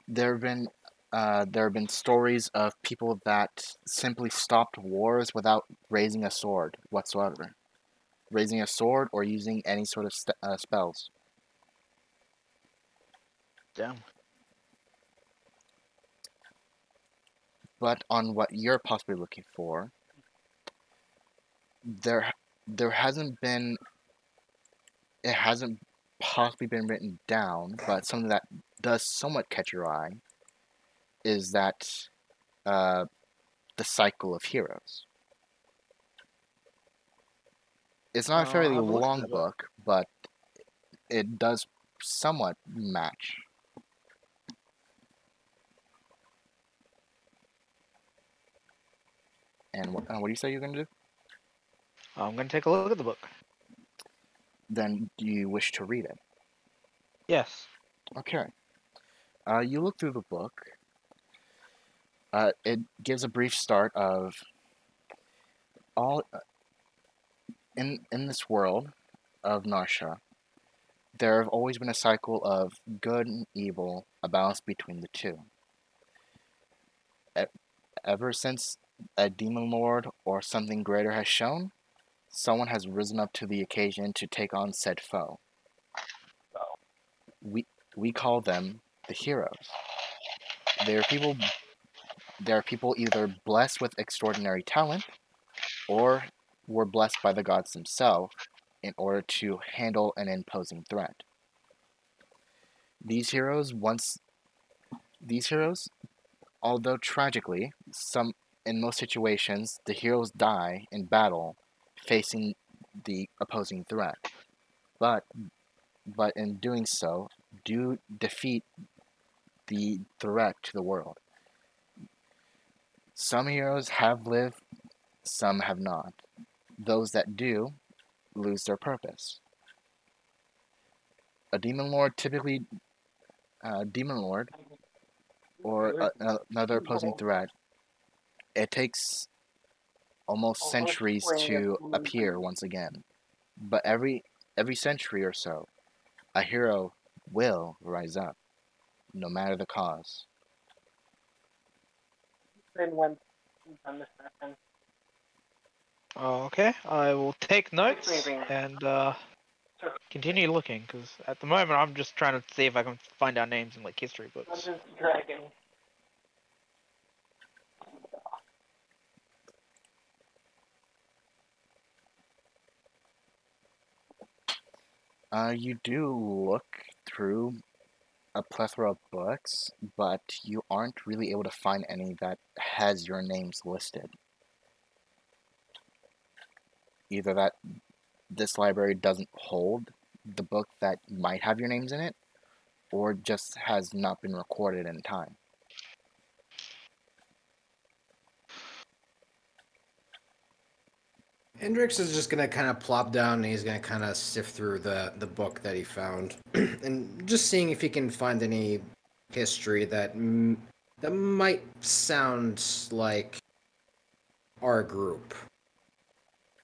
There have been stories of people that simply stopped wars without raising a sword whatsoever. raising a sword or using any sort of spells. Damn. But on what you're possibly looking for, there hasn't been, it hasn't possibly been written down, but something that does somewhat catch your eye is that the cycle of heroes. It's not a fairly I've looked long at it. book, but it does somewhat match. And what do you say you're going to do? I'm gonna take a look at the book. Then do you wish to read it? Yes. Okay. You look through the book. It gives a brief start of all in this world of Narsha. There have always been a cycle of good and evil, a balance between the two. Ever since a demon lord or something greater has shown, someone has risen up to the occasion to take on said foe. We call them the heroes. They are people either blessed with extraordinary talent, or were blessed by the gods themselves in order to handle an imposing threat. These heroes, although tragically, in most situations, the heroes die in battle facing the opposing threat. But in doing so, do defeat the threat to the world. Some heroes have lived, some have not. Those that do lose their purpose. A demon lord or another opposing threat, it takes almost centuries to appear once again. But every century or so, a hero will rise up, no matter the cause. Then when on the second. Okay, I will take notes Maybe. and continue looking, because at the moment I'm just trying to see if I can find our names in like history books. Dungeons and Dragons. You do look through a plethora of books, but you aren't really able to find any that has your names listed. Either that this library doesn't hold the book that might have your names in it, or just has not been recorded in time. Hendrix is just gonna kind of plop down and he's gonna kind of sift through the book that he found, and just seeing if he can find any history that might sound like our group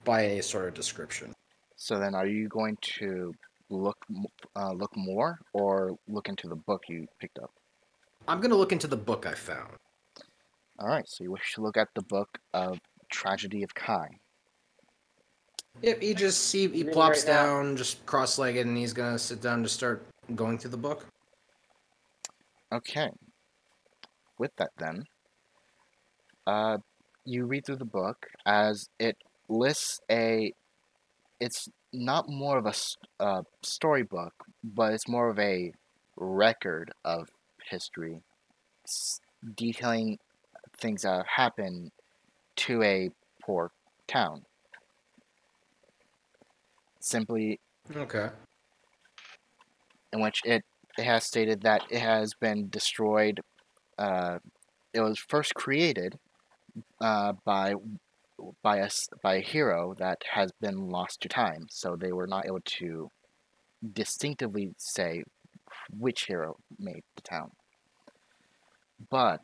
by any sort of description. So then, are you going to look more, or look into the book you picked up? I'm gonna look into the book I found. All right. So you wish to look at the book of Tragedy of Kai. Yep, he plops down, just cross-legged, and he's gonna sit down to start going through the book. Okay. With that, then, you read through the book as it lists it's not more of a storybook, but it's more of a record of history, detailing things that have happened to a poor town. Simply, Okay. in which it has stated that it has been destroyed. It was first created by a hero that has been lost to time, so they were not able to distinctively say which hero made the town. But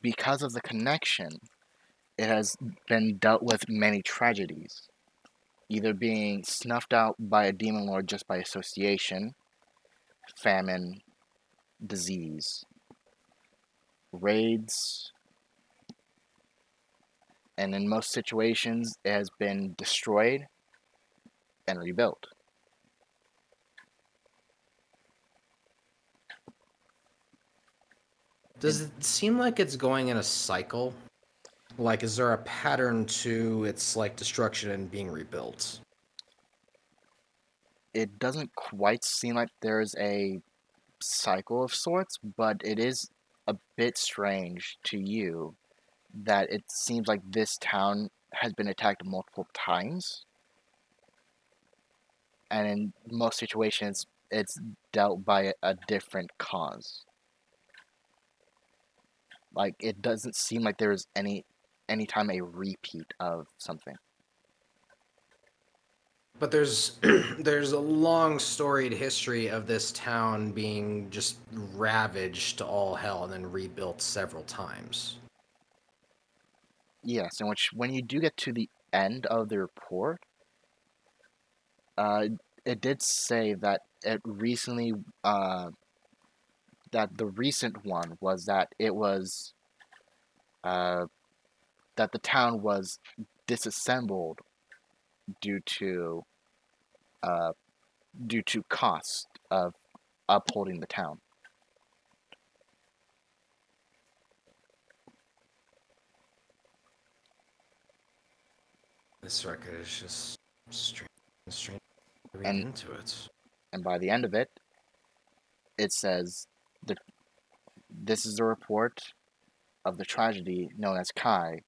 because of the connection, it has been dealt with many tragedies, either being snuffed out by a demon lord just by association, famine, disease, raids, and in most situations it has been destroyed and rebuilt. Does it seem like it's going in a cycle? Like, is there a pattern to its, like, destruction and being rebuilt? It doesn't quite seem like there's a cycle of sorts, but it is a bit strange to you that it seems like this town has been attacked multiple times, and in most situations, it's dealt by a different cause. Like, it doesn't seem like there's any time a repeat of something. But there's there's a long storied history of this town being just ravaged to all hell and then rebuilt several times. Yes, in which when you do get to the end of the report, it did say that it recently, that the recent one was that it was, that the town was disassembled due to, cost of upholding the town. This record is just strange to read And- into it. And by the end of it, it says that this is a report of the tragedy known as Kai,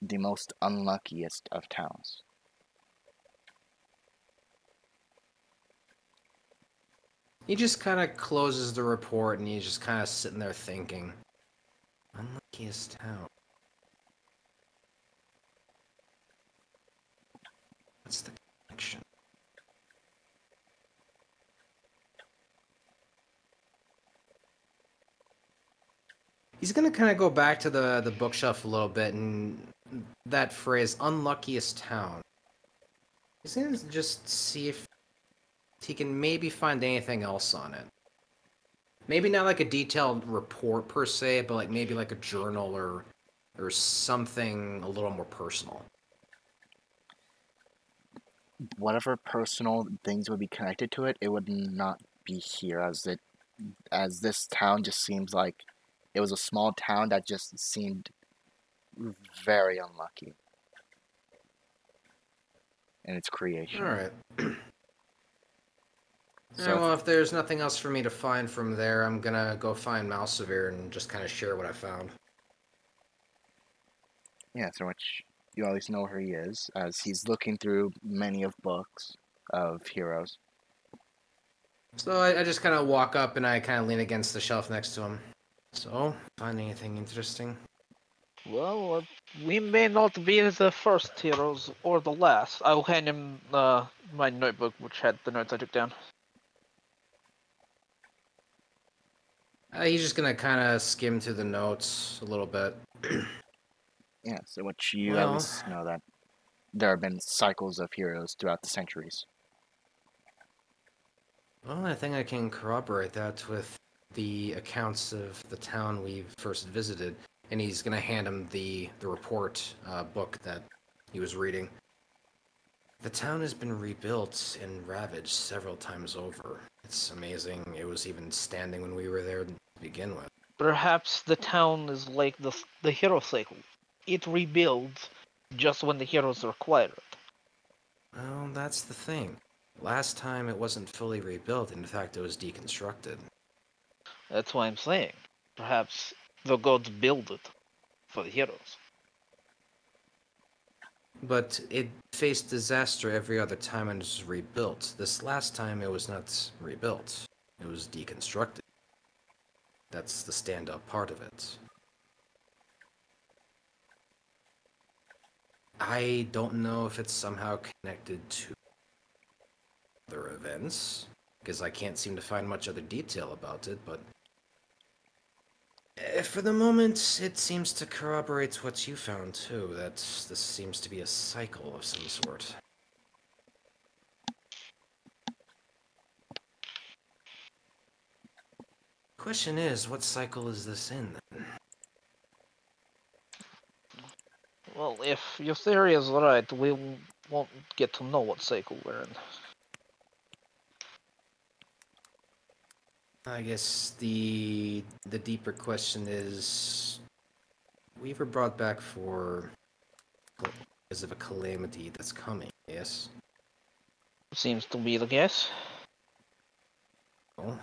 the most unluckiest of towns. He just kind of closes the report and he's just kind of sitting there thinking, unluckiest town. What's the connection? He's gonna kind of go back to the bookshelf a little bit, and that phrase, unluckiest town. He's gonna just see if he can maybe find anything else on it. Maybe not like a detailed report per se, but like maybe like a journal or something a little more personal. Whatever personal things would be connected to it, it would not be here, as this town just seems like it was a small town that just seemed very unlucky in its creation. All right. So Well, if there's nothing else for me to find from there, I'm gonna go find Malsevere and just kind of share what I found. yeah, so much you at least know where he is, as he's looking through many of books of heroes. So I just kind of walk up and I kind of lean against the shelf next to him. So, find anything interesting? Well, we may not be the first heroes or the last. I'll hand him my notebook, which had the notes I took down. He's just gonna kind of skim through the notes a little bit. Yeah, so what you at Well- least know that there have been cycles of heroes throughout the centuries. Well, I think I can corroborate that with the accounts of the town we first visited. And he's gonna hand him the report book that he was reading. The town has been rebuilt and ravaged several times over. It's amazing it was even standing when we were there to begin with. Perhaps the town is like the hero cycle. It rebuilds just when the heroes require it. Well, that's the thing. Last time it wasn't fully rebuilt, in fact it was deconstructed. That's why I'm saying. Perhaps the gods build it for the heroes. But it faced disaster every other time and was rebuilt. This last time it was not rebuilt. It was deconstructed. That's the stand-up part of it. I don't know if it's somehow connected to other events, because I can't seem to find much other detail about it, but for the moment, it seems to corroborate what you found too, that this seems to be a cycle of some sort. Question is, what cycle is this in then? Well, if your theory is right, won't get to know what cycle we're in. I guess the deeper question is, we were brought back because of a calamity that's coming. Yes. Seems to be the case. Well,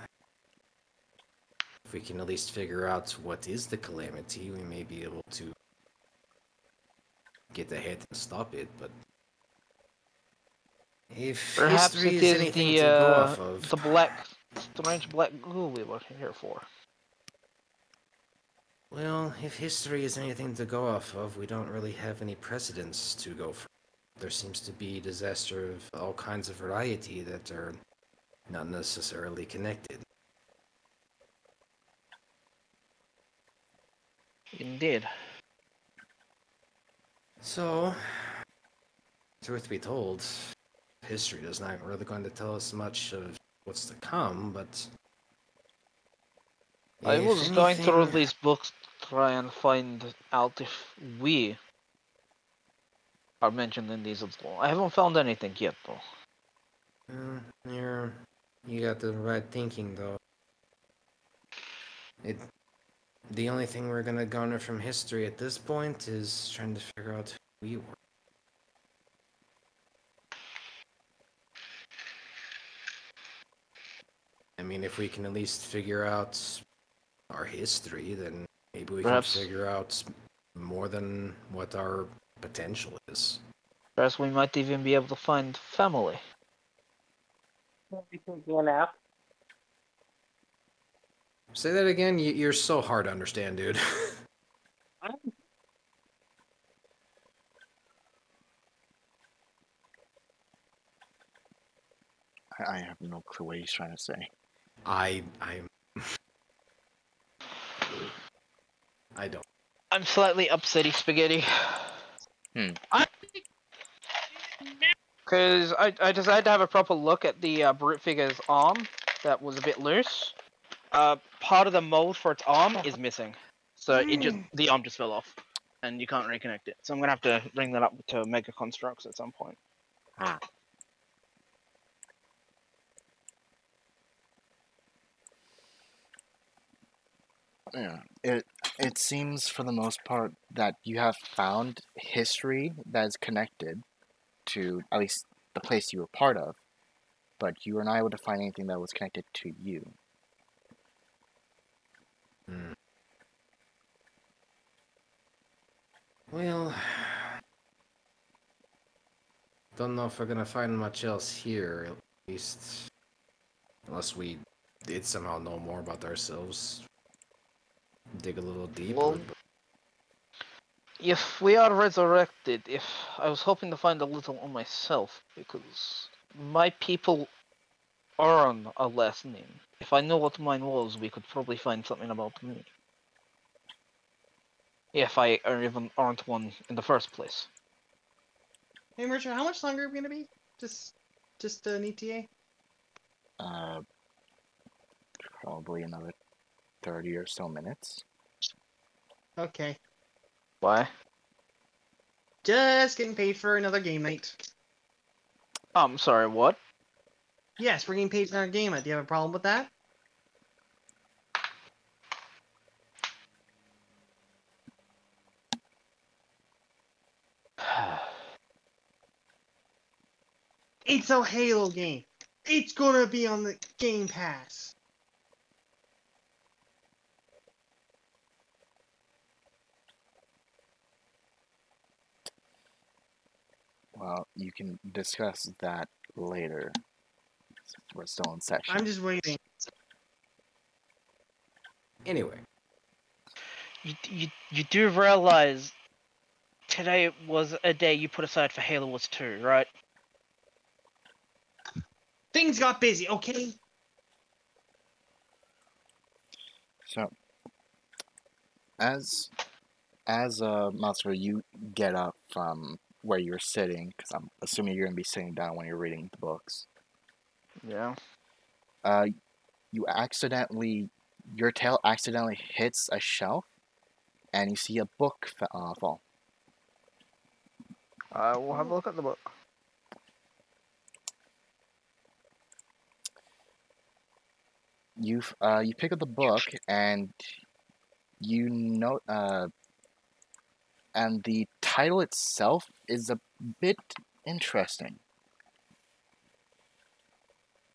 if we can at least figure out what is the calamity, we may be able to get ahead and stop it. But if Perhaps history it is is anything to go off of, the strange black goo we were here for. well, if history is anything to go off of, we don't really have any precedents to go from. There seems to be disaster of all kinds of variety that are not necessarily connected. Indeed. So, truth be told, history is not really going to tell us much of what's to come, but I if was going through anything- these books to try and find out if we are mentioned in these as well. I haven't found anything yet, though. You got the right thinking, though. The only thing we're gonna garner from history at this point is trying to figure out who we were. I mean, if we can at least figure out our history, then maybe we Perhaps- can figure out more than what our potential is. Perhaps we might even be able to find family. Maybe taking a nap. Say that again? You're so hard to understand, dude. I have no clue what he's trying to say. I don't. I'm slightly upsetty spaghetti. Because I decided to have a proper look at the brute figure's arm that was a bit loose. Part of the mold for its arm is missing. So the arm just fell off. And you can't reconnect it. So I'm going to have to bring that up to Mega Constructs at some point. Yeah, it seems for the most part that you have found history that is connected to at least the place you were part of, but you were not able to find anything that was connected to you. Well, don't know if we're gonna find much else here, at least. Unless we did somehow know more about ourselves. Dig a little deeper. Well, if we are resurrected, I was hoping to find a little on myself, because my people earn a last name. If I know what mine was, we could probably find something about me. If I even aren't one in the first place. Hey, Richard, how much longer are we gonna be? Just an ETA? Probably another 30 or so minutes. Okay. Why? Just getting paid for another game night. I'm sorry, what? Yes, we're getting paid for another game night. Do you have a problem with that? It's a Halo game. It's gonna be on the Game Pass. Well, you can discuss that later. We're still in session. I'm just waiting. Anyway, You do realize today was a day you put aside for Halo Wars 2, right? Things got busy, okay? So, as Master, you get up from where you're sitting, because I'm assuming you're gonna be sitting down when you're reading the books. Yeah. Your tail accidentally hits a shelf, and you see a book fall. We'll have a look at the book. you pick up the book and you know and the title itself is a bit interesting,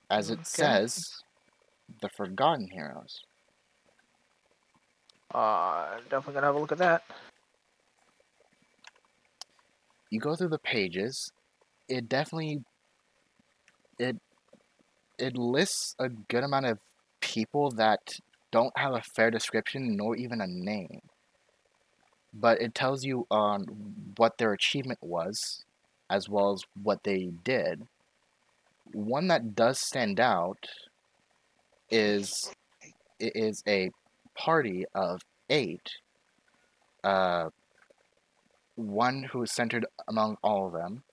as it Okay. says, "The Forgotten Heroes." Definitely gonna have a look at that. You go through the pages. It definitely it it lists a good amount of people that don't have a fair description nor even a name, but it tells you on what their achievement was, as well as what they did. One that does stand out is it is a party of 8. One who is centered among all of them.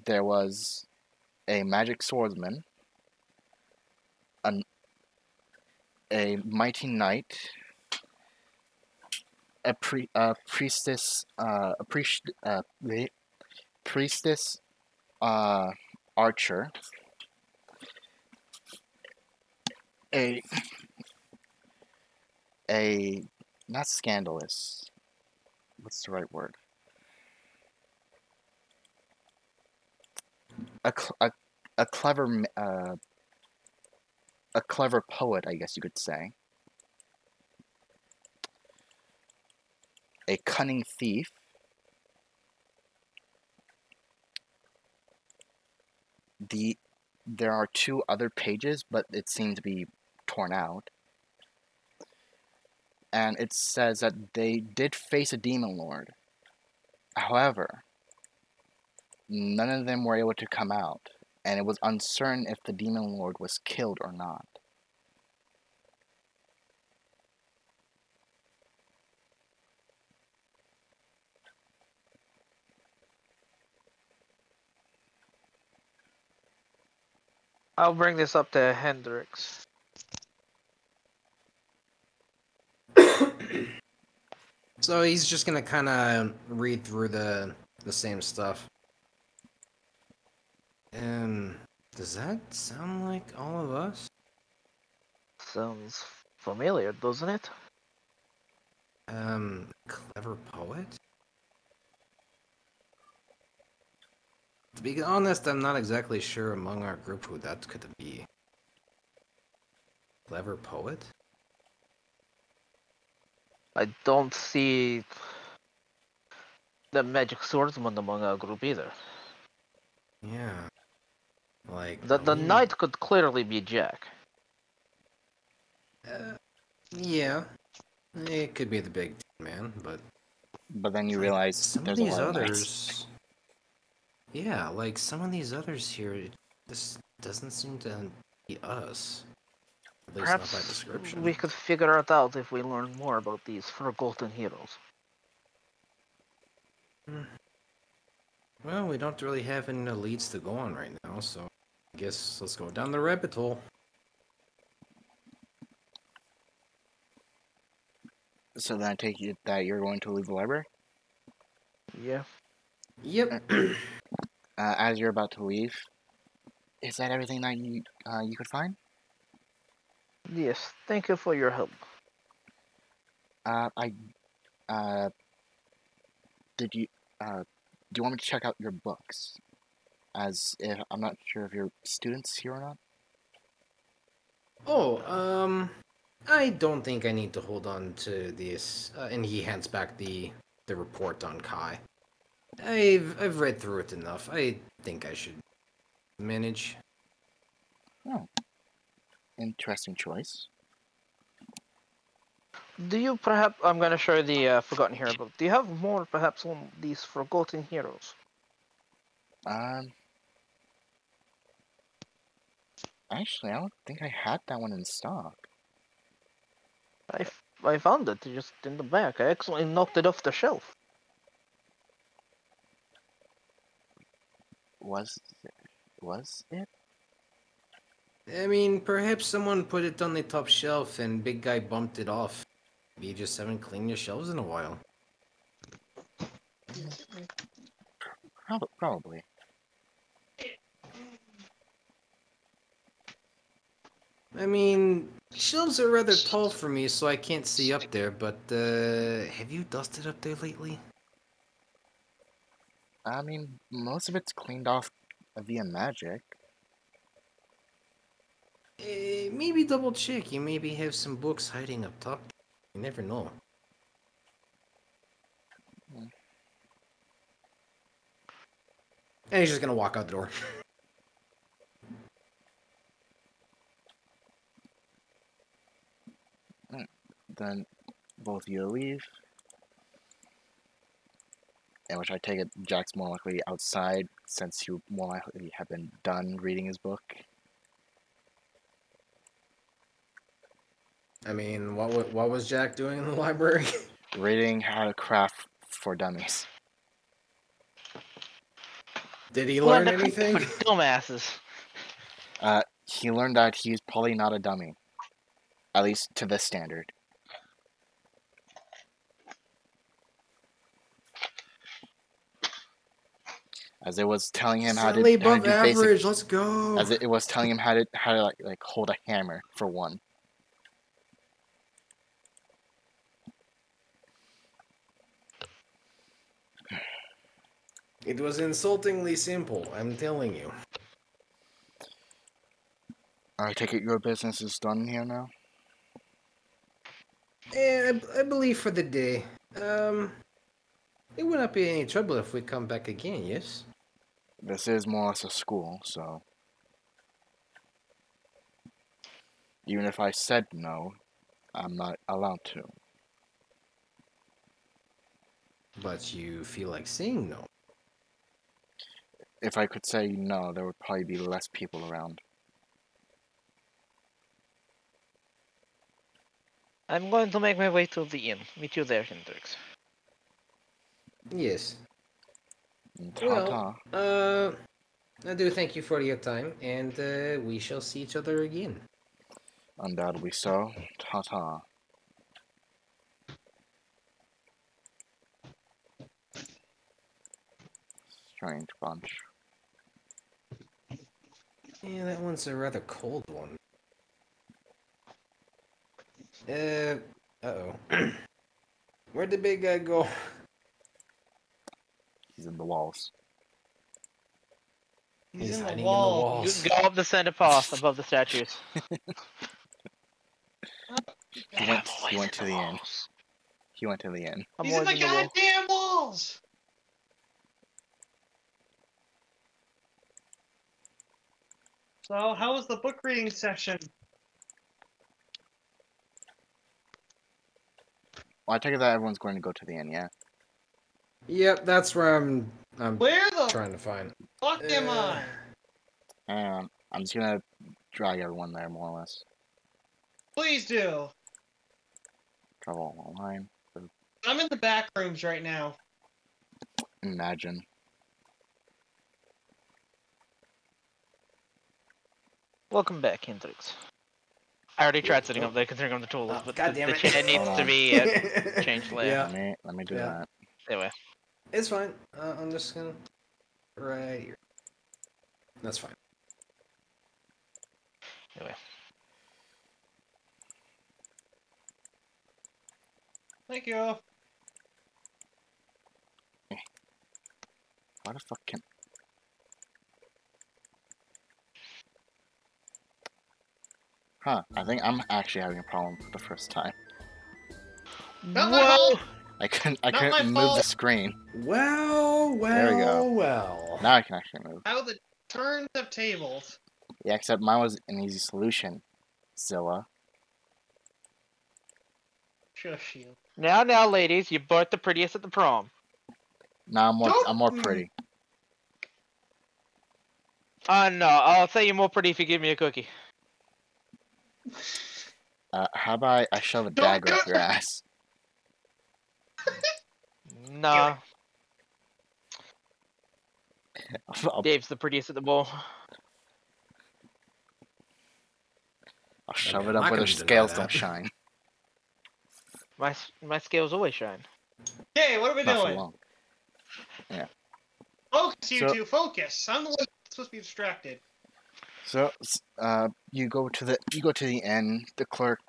There was a magic swordsman, a mighty knight, a priestess, priestess, archer, a not scandalous. What's the right word? A clever a clever poet, I guess you could say. A cunning thief. There are 2 other pages, but it seemed to be torn out. And it says that they did face a demon lord. However, none of them were able to come out, and it was uncertain if the demon lord was killed or not. I'll bring this up to Hendrix. So he's just gonna kind of read through the same stuff. Does that sound like all of us? Sounds familiar, doesn't it? Clever poet? To be honest, I'm not exactly sure among our group who that could be. Clever poet? I don't see the magic swordsman among our group either. Yeah. Like The knight could clearly be Jack. Yeah. It could be the big man, but But then you realize some there's of these a lot of knights. others. Yeah, like some of these others here, this doesn't seem to be us. At least not by Perhaps description. we could figure it out if we learn more about these forgotten heroes. Well, we don't really have any leads to go on right now, so I guess let's go down the rabbit hole. So then I take it that you're going to leave the library? Yeah. Yep. As you're about to leave, is that everything that you could find? Yes, thank you for your help. Did you do you want me to check out your books? As if I'm not sure if you're students here or not. Oh, I don't think I need to hold on to this. And he hands back the report on Kai. I've read through it enough. I think I should manage. Oh, interesting choice. Do you perhaps... I'm going to show the Forgotten Hero book. Do you have more, perhaps, on these Forgotten Heroes? Actually, I don't think I had that one in stock. I found it just in the back. I actually knocked it off the shelf. Was it? I mean, perhaps someone put it on the top shelf and Big Guy bumped it off. You just haven't cleaned your shelves in a while. Probably. I mean, shelves are rather tall for me, so I can't see up there, but, have you dusted up there lately? I mean, most of it's cleaned off via magic. Maybe double check. You maybe have some books hiding up top. You never know. And he's just gonna walk out the door. Then both you leave. In which I take it Jack's more likely outside, since you more likely have been done reading his book. I mean, what was Jack doing in the library? Reading How to Craft for Dummies. Did he learn Learn to anything? craft for dumbasses. He learned that he's probably not a dummy. At least to this standard. As it was telling him how to Slightly do above average. basic, Let's go. as it was telling him how to like hold a hammer for one. It was insultingly simple. I'm telling you. I take it your business is done here now. I believe for the day. It would not be any trouble if we come back again. Yes. This is more or less a school, so even if I said no, I'm not allowed to. But you feel like saying no. If I could say no, there would probably be less people around. I'm going to make my way to the inn. Meet you there, Hendrix. Yes. Ta-ta. Well, I do thank you for your time, and we shall see each other again. Undoubtedly so. Ta-ta. Strange bunch. Yeah, that one's a rather cold one. Uh-oh. Where'd the big guy go? He's in the walls. He's in the hiding wall. in the walls. Go up the center path above the statues. He went to the inn. He went to the inn. I'm He's in the always in the wall. goddamn walls! So, how was the book reading session? Well, I take it that everyone's going to go to the inn, yeah? Yep, that's where I'm Where the trying to find. fuck am I? I'm just gonna drag everyone there, more or less. Please do. Travel online. I'm in the back rooms right now. Imagine. Welcome back, Hendrix. I already tried sitting up there considering I'm the tallest, Oh, but God damn the it. chair needs Hold to on. be changed later. Yeah. Let me do Yeah. that. Anyway, It's fine. I'm just gonna right here. That's fine. anyway. Thank you. Why the fuck can... Huh, I think I'm actually having a problem for the first time. Not my fault. I couldn't Not my move the fault. screen. Well, There we go. well. Now I can actually move. How the turns of tables. Yeah, except mine was an easy solution. Zilla. Shush you. Now, ladies, you both the prettiest at the prom. Now Don't- I'm more pretty. No, I'll say you're more pretty if you give me a cookie. How about I shove a Don't dagger do up your it. ass? Nah, I'll Dave's the prettiest at the ball. shove I'm it not up where gonna the deny scales that. don't shine. My scales always shine. Okay, what are we Not for doing? long. Focus, you So- two. Focus. I'm the one that's supposed to be distracted. So, you go to the inn. The clerk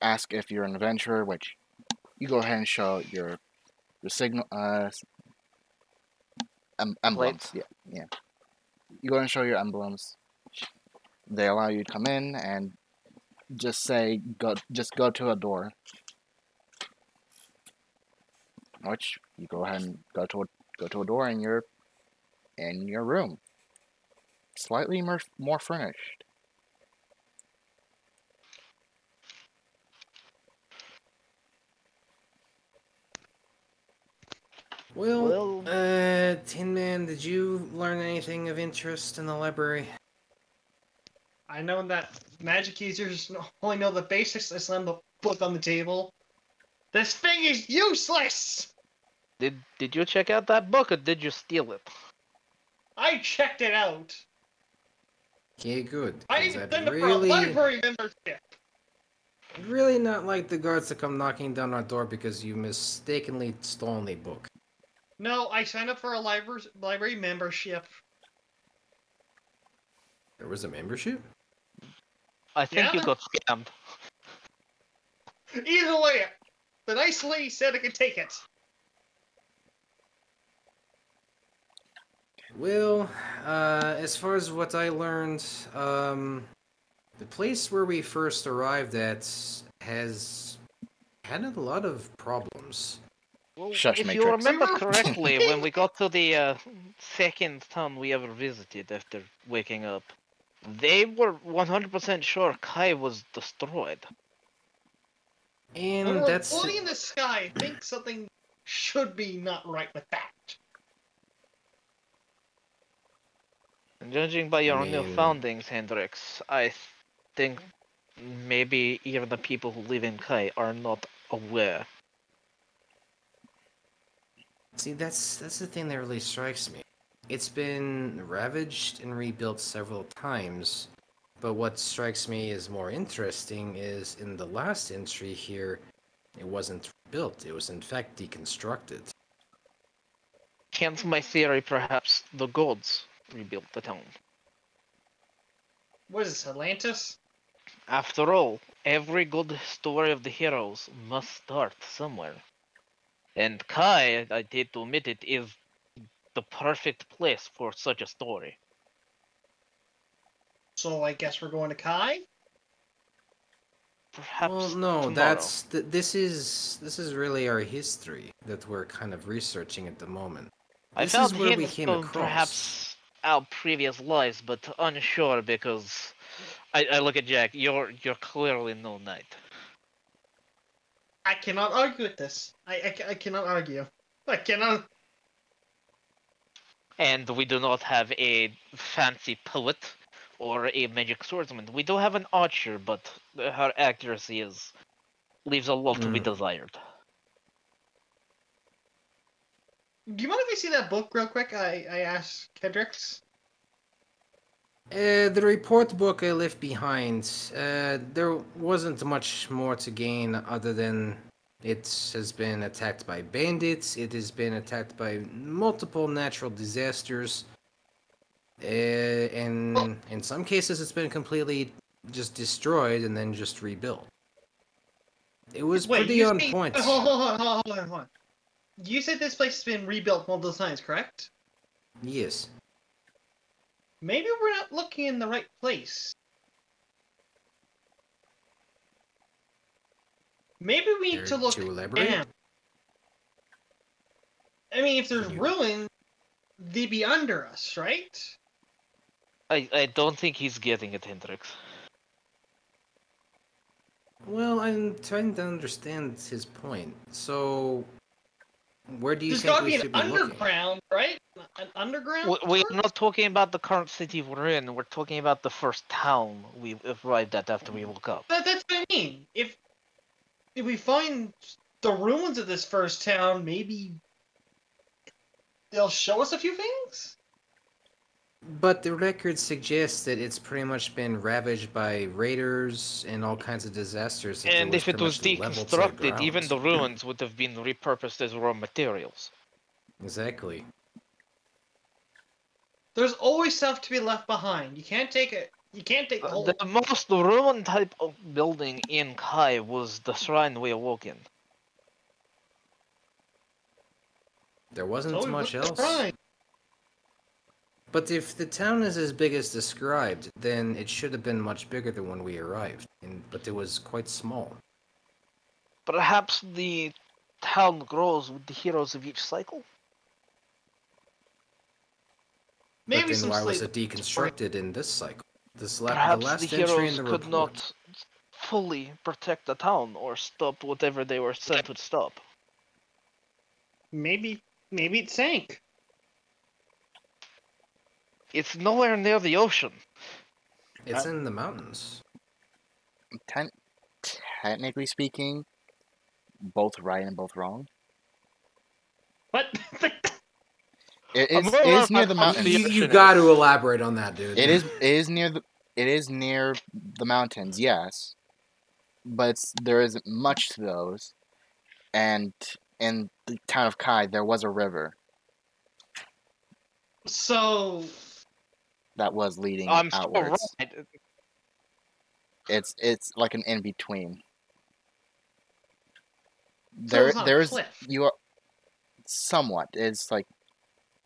asks if you're an adventurer, which you go ahead and show your signal emblems. Plates. Yeah. You go ahead and show your emblems. They allow you to come in and just go to a door. Which you go ahead and go to a door and you're in your room. Slightly more furnished. Well, Tin Man, did you learn anything of interest in the library? I know that magic users only know the basics. I slam the book on the table. This thing is useless! Did you check out that book or did you steal it? I checked it out. Okay, good. I 'cause even I'd signed up for a library membership. really not like the guards to come knocking down our door because you mistakenly stolen a book. No, I signed up for a library membership. There was a membership? I think you Yeah? got scammed. Either way, the nice lady said I could take it. Well, as far as what I learned, the place where we first arrived at has had a lot of problems. Well, Shush, if you Matrix. remember correctly, when we got to the second town we ever visited after waking up, they were 100% sure Kai was destroyed. And When we're that's floating in the sky, I think something should be not right with that. And judging by your new mean- foundings, Hendrix, I think maybe even the people who live in Kai are not aware. See, that's the thing that really strikes me. It's been ravaged and rebuilt several times, but what strikes me as more interesting is in the last entry here, it wasn't rebuilt. It was in fact deconstructed. Hence my theory, perhaps the gods rebuilt the town. What is this, Atlantis? After all, every good story of the heroes must start somewhere. And Kai, I hate to admit it, is the perfect place for such a story. So I guess we're going to Kai? Perhaps Well, no, tomorrow. this is really our history that we're kind of researching at the moment. I This found is where we hints came of across. perhaps our previous lives, but unsure because I look at Jack. You're clearly no knight. I cannot argue with this. I cannot argue. I cannot. And we do not have a fancy poet or a magic swordsman. We do have an archer, but her accuracy leaves a lot to be desired. Do you mind if I see that book real quick? I asked Kendricks. The report book I left behind, there wasn't much more to gain other than it has been attacked by bandits, it has been attacked by multiple natural disasters, and in some cases it's been completely just destroyed and then just rebuilt. It was pretty you on say- point. Hold on. You said this place has been rebuilt multiple times, correct? Yes. Maybe we're not looking in the right place. Maybe we need to look To elaborate? down. I mean, if there's You- ruin, they'd be under us, right? I don't think he's getting it, Hendrix. Well, I'm trying to understand his point. So, where do you There's think gotta we be should an be looking? underground, right? An underground? We're not talking about the current city we're in. We're talking about the first town we arrived at after we woke up. That's what I mean. If we find the ruins of this first town, maybe they'll show us a few things? But the record suggests that it's pretty much been ravaged by raiders and all kinds of disasters. That And if it was pretty much leveled to the deconstructed, even the ground. ruins would have been repurposed as raw materials. Exactly. There's always stuff to be left behind. You can't take it. You can't take the whole. The most ruined type of building in Kai was the shrine we awoke in. There wasn't So we much went else. right. But if the town is as big as described, then it should have been much bigger than when we arrived. But it was quite small. Perhaps the town grows with the heroes of each cycle? But Maybe then some why was sleep. it deconstructed in this cycle? The Perhaps last the entry heroes in the could report. not fully protect the town or stop whatever they were sent to stop. Maybe it sank. It's nowhere near the ocean. It's in the mountains. Technically speaking, both right and both wrong. What? It I'm is, more it is or near less the on mountains. the- You got to elaborate on that, dude. It is near the mountains, yes, but there isn't much to those. And in the town of Kai, there was a river So that was leading I'm still outwards. right. It's like an in between. So it's not a there's cliff. you are somewhat. It's like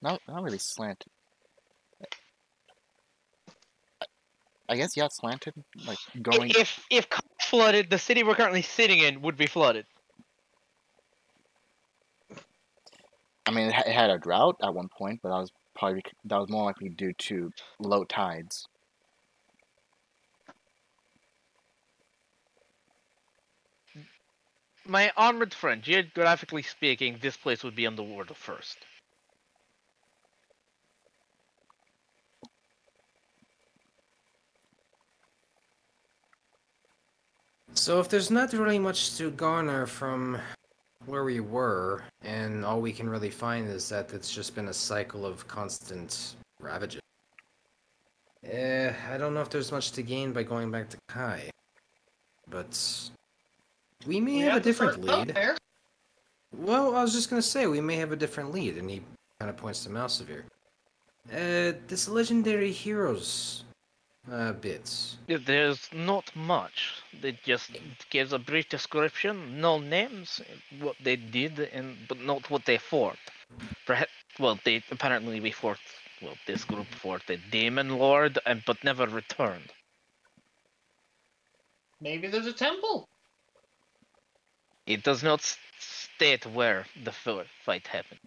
not really slanted. I guess yeah, slanted, like going. If Kai flooded, the city we're currently sitting in would be flooded. I mean, it had a drought at one point, but that was more likely due to low tides. My armored friend, geographically speaking, this place would be underwater first. So if there's not really much to garner from where we were, and all we can really find is that it's just been a cycle of constant ravages. I don't know if there's much to gain by going back to Kai. But we may have a different lead. There. Well, I was just gonna say, we may have a different lead, and he kind of points to Malsevere. This legendary heroes bits. There's not much. They just gives a brief description, no names, what they did, but not what they fought. Perhaps, well, they apparently we fought. Well, this group fought the Demon Lord, but never returned. Maybe there's a temple. It does not state where the fight happened.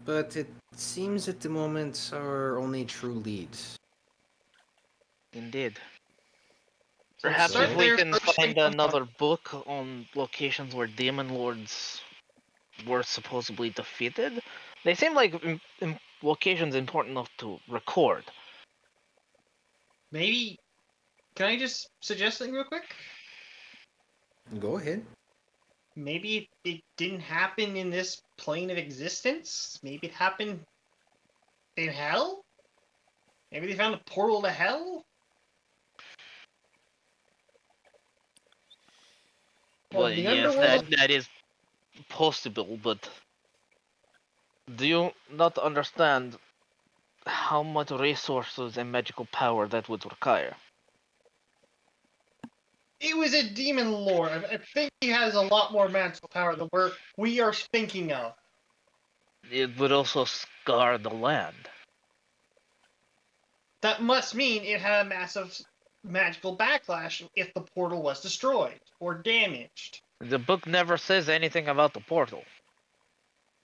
But it seems at the moment our only true lead. Indeed. So Perhaps start if we there can first find thing- another book on locations where demon lords were supposedly defeated, they seem like locations important enough to record. Maybe. Can I just suggest something real quick? Go ahead. Maybe it didn't happen in this plane of existence. Maybe it happened in hell. Maybe they found a portal to hell. Well, the yes, underworld- that is possible, but do you not understand how much resources and magical power that would require? It was a demon lord. I think he has a lot more magical power than we are thinking of. It would also scar the land. That must mean it had a massive magical backlash if the portal was destroyed or damaged. The book never says anything about the portal.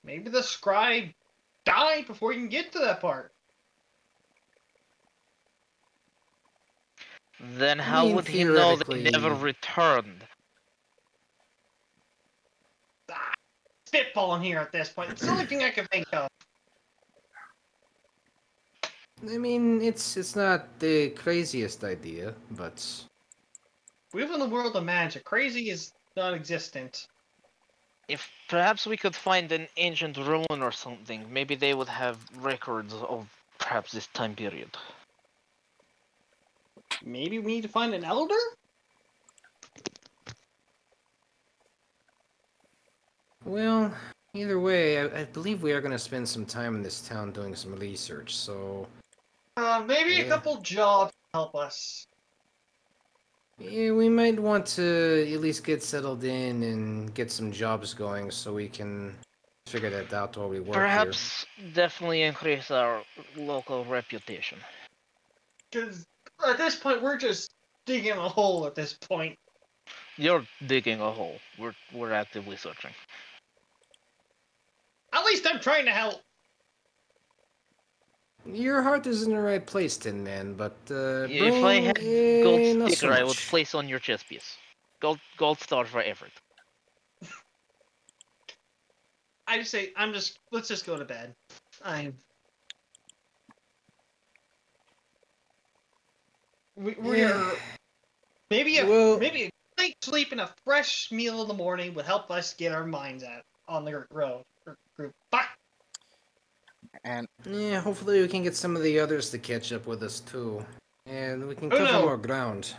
Maybe the scribe died before you can get to that part. Then how mean, would he know they theoretically- never returned? Spitballing here at this point. It's the only thing I can think of. I mean, it's not the craziest idea, but We live in the world of magic. Crazy is non-existent. If perhaps we could find an ancient ruin or something, maybe they would have records of perhaps this time period. Maybe we need to find an elder? well, Either way, I believe we are going to spend some time in this town doing some research, so... Maybe a Yeah. couple jobs help us. Yeah, we might want to at least get settled in and get some jobs going so we can figure that out while we work Perhaps definitely increase our local reputation. Because at this point, we're just digging a hole at this point. You're digging a hole. We're actively searching. At least I'm trying to help. here. Your heart is in the right place, Tin Man, but If I had brain, gold not so sticker, I would much. place on your chest piece. Gold star for effort. I just say, let's just go to bed. We're Yeah. maybe Well- maybe a night sleep and a fresh meal in the morning would help us get our minds out on the road. Group. Fuck. And Yeah, hopefully we can get some of the others to catch up with us too. And we can Oh, cover no. more ground.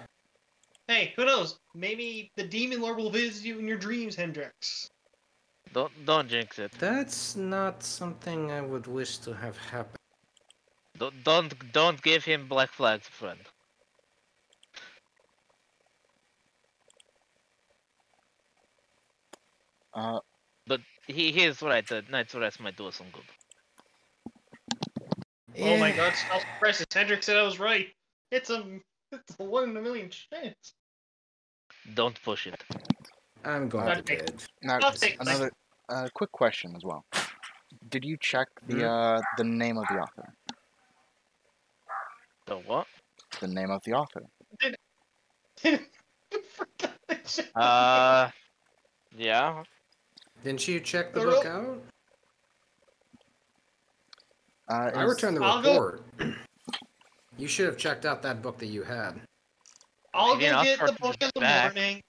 Hey, who knows? Maybe the demon lord will visit you in your dreams, Hendrix. Don't jinx it. That's not something I would wish to have happen. Don't give him black flags, friend. But he is right. The night's rest might do us some good. Oh my Yeah. god, how surprised Hendrix said I was right. It's a 1 in a million chance. Don't push it. I'm going to Okay. bed. now, I'll take another quick question as well. Did you check the name of the author? The what? The name of the author. Yeah. Didn't you check the The book ro- out? I Is- returned the I'll go- report. You should have checked out that book that you had. I'll You didn't go ask get for the it to book be in the back. morning.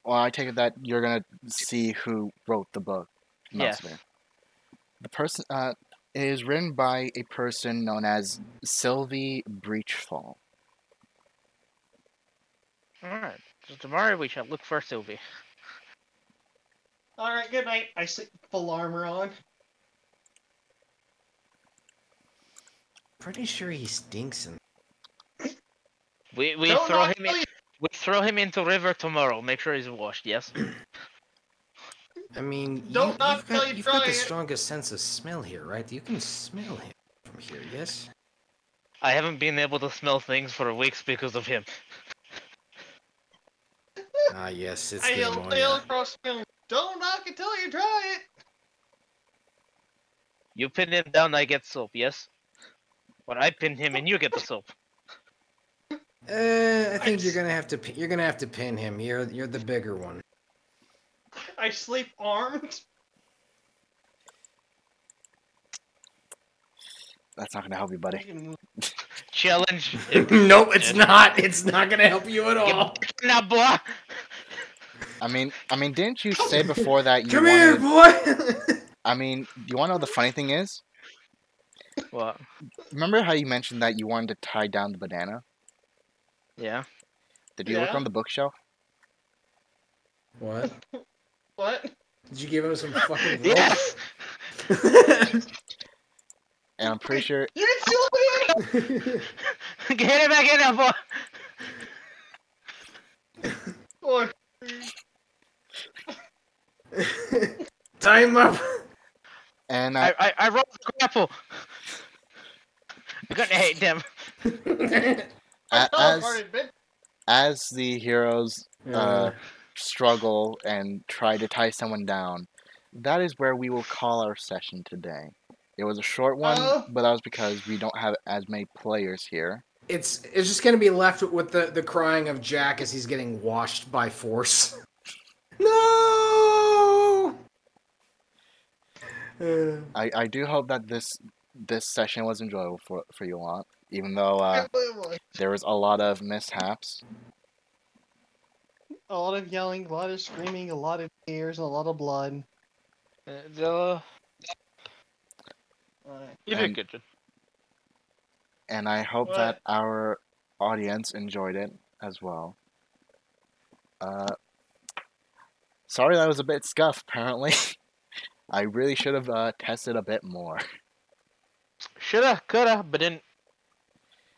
Well, I take it that you're gonna see who wrote the book. Yes. mostly. The person is written by a person known as Sylvie Breachfall. Alright. So tomorrow we shall look for Sylvie. Alright, good night. I sleep with full armor on. Pretty sure he stinks in. We Don't throw knock him in. till We throw him into river tomorrow. Make sure he's washed. Yes. I mean, Don't knock till you you've try got the it. strongest sense of smell here, right? You can smell him from here, yes? I haven't been able to smell things for weeks because of him. Ah, yes, it's I the yell ammonia. across the room. Don't knock until you try it. You pin him down, I get soap. Yes. Or I pin him and you get the soap. I think you're gonna have to pin him. You're the bigger one. I sleep armed. That's not gonna help you, buddy. Challenge. Nope, it's not. It's not gonna help you at all. Now, boy. I mean, didn't you say before that you Come wanted? here, boy. I mean, do you want to know the funny thing is? What? Remember how you mentioned that you wanted to tie down the banana? Yeah. Did you look Yeah. on the bookshelf? What? What? Did you give him some fucking rope? Yes. And I'm pretty sure. You can still be Get him back in there, boy. Boy. Tie him up. And I rolled the grapple. I'm gonna hate them. as the heroes struggle and try to tie someone down, that is where we will call our session today. It was a short one, but that was because we don't have as many players here. It's just gonna be left with the crying of Jack as he's getting washed by force. No. I do hope that this session was enjoyable for you a lot, even though there was a lot of mishaps. A lot of yelling, a lot of screaming, a lot of tears, and a lot of blood. You did good, John. And I hope What? that our audience enjoyed it as well. Sorry that was a bit scuffed, apparently. I really should have tested a bit more. Shoulda, coulda, but didn't.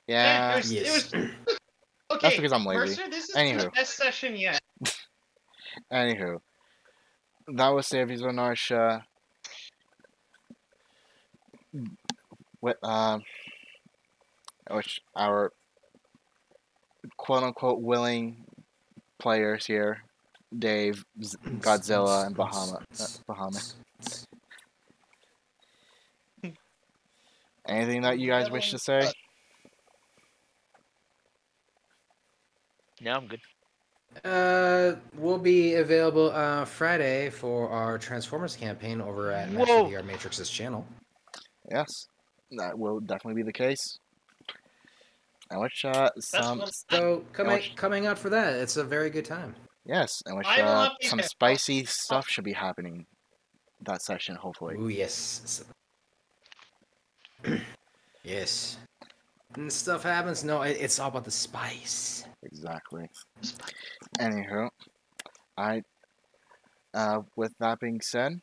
Yeah, It was Yes. okay. because I'm lazy. Mercer, this is Anywho. the best session yet. Anywho, that was Savvy's Narsha. With which our quote-unquote willing players here, Dave, Godzilla, and Bahamut. Anything that you guys wish to say? No, I'm good. We'll be available Friday for our Transformers campaign over at Master Whoa. VR Matrix's channel. Yes, that will definitely be the case. And which some what- So much. coming out for that, it's a very good time. yes, and which I will not be some there. spicy stuff should be happening that session, hopefully. Ooh, yes. Yes. And stuff happens. No, it's all about the spice. Exactly. Anywho, with that being said,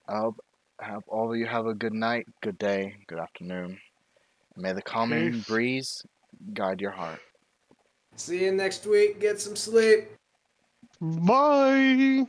I'll have all of you have a good night, good day, good afternoon. May the calming Peace. breeze guide your heart. See you next week. Get some sleep. Bye.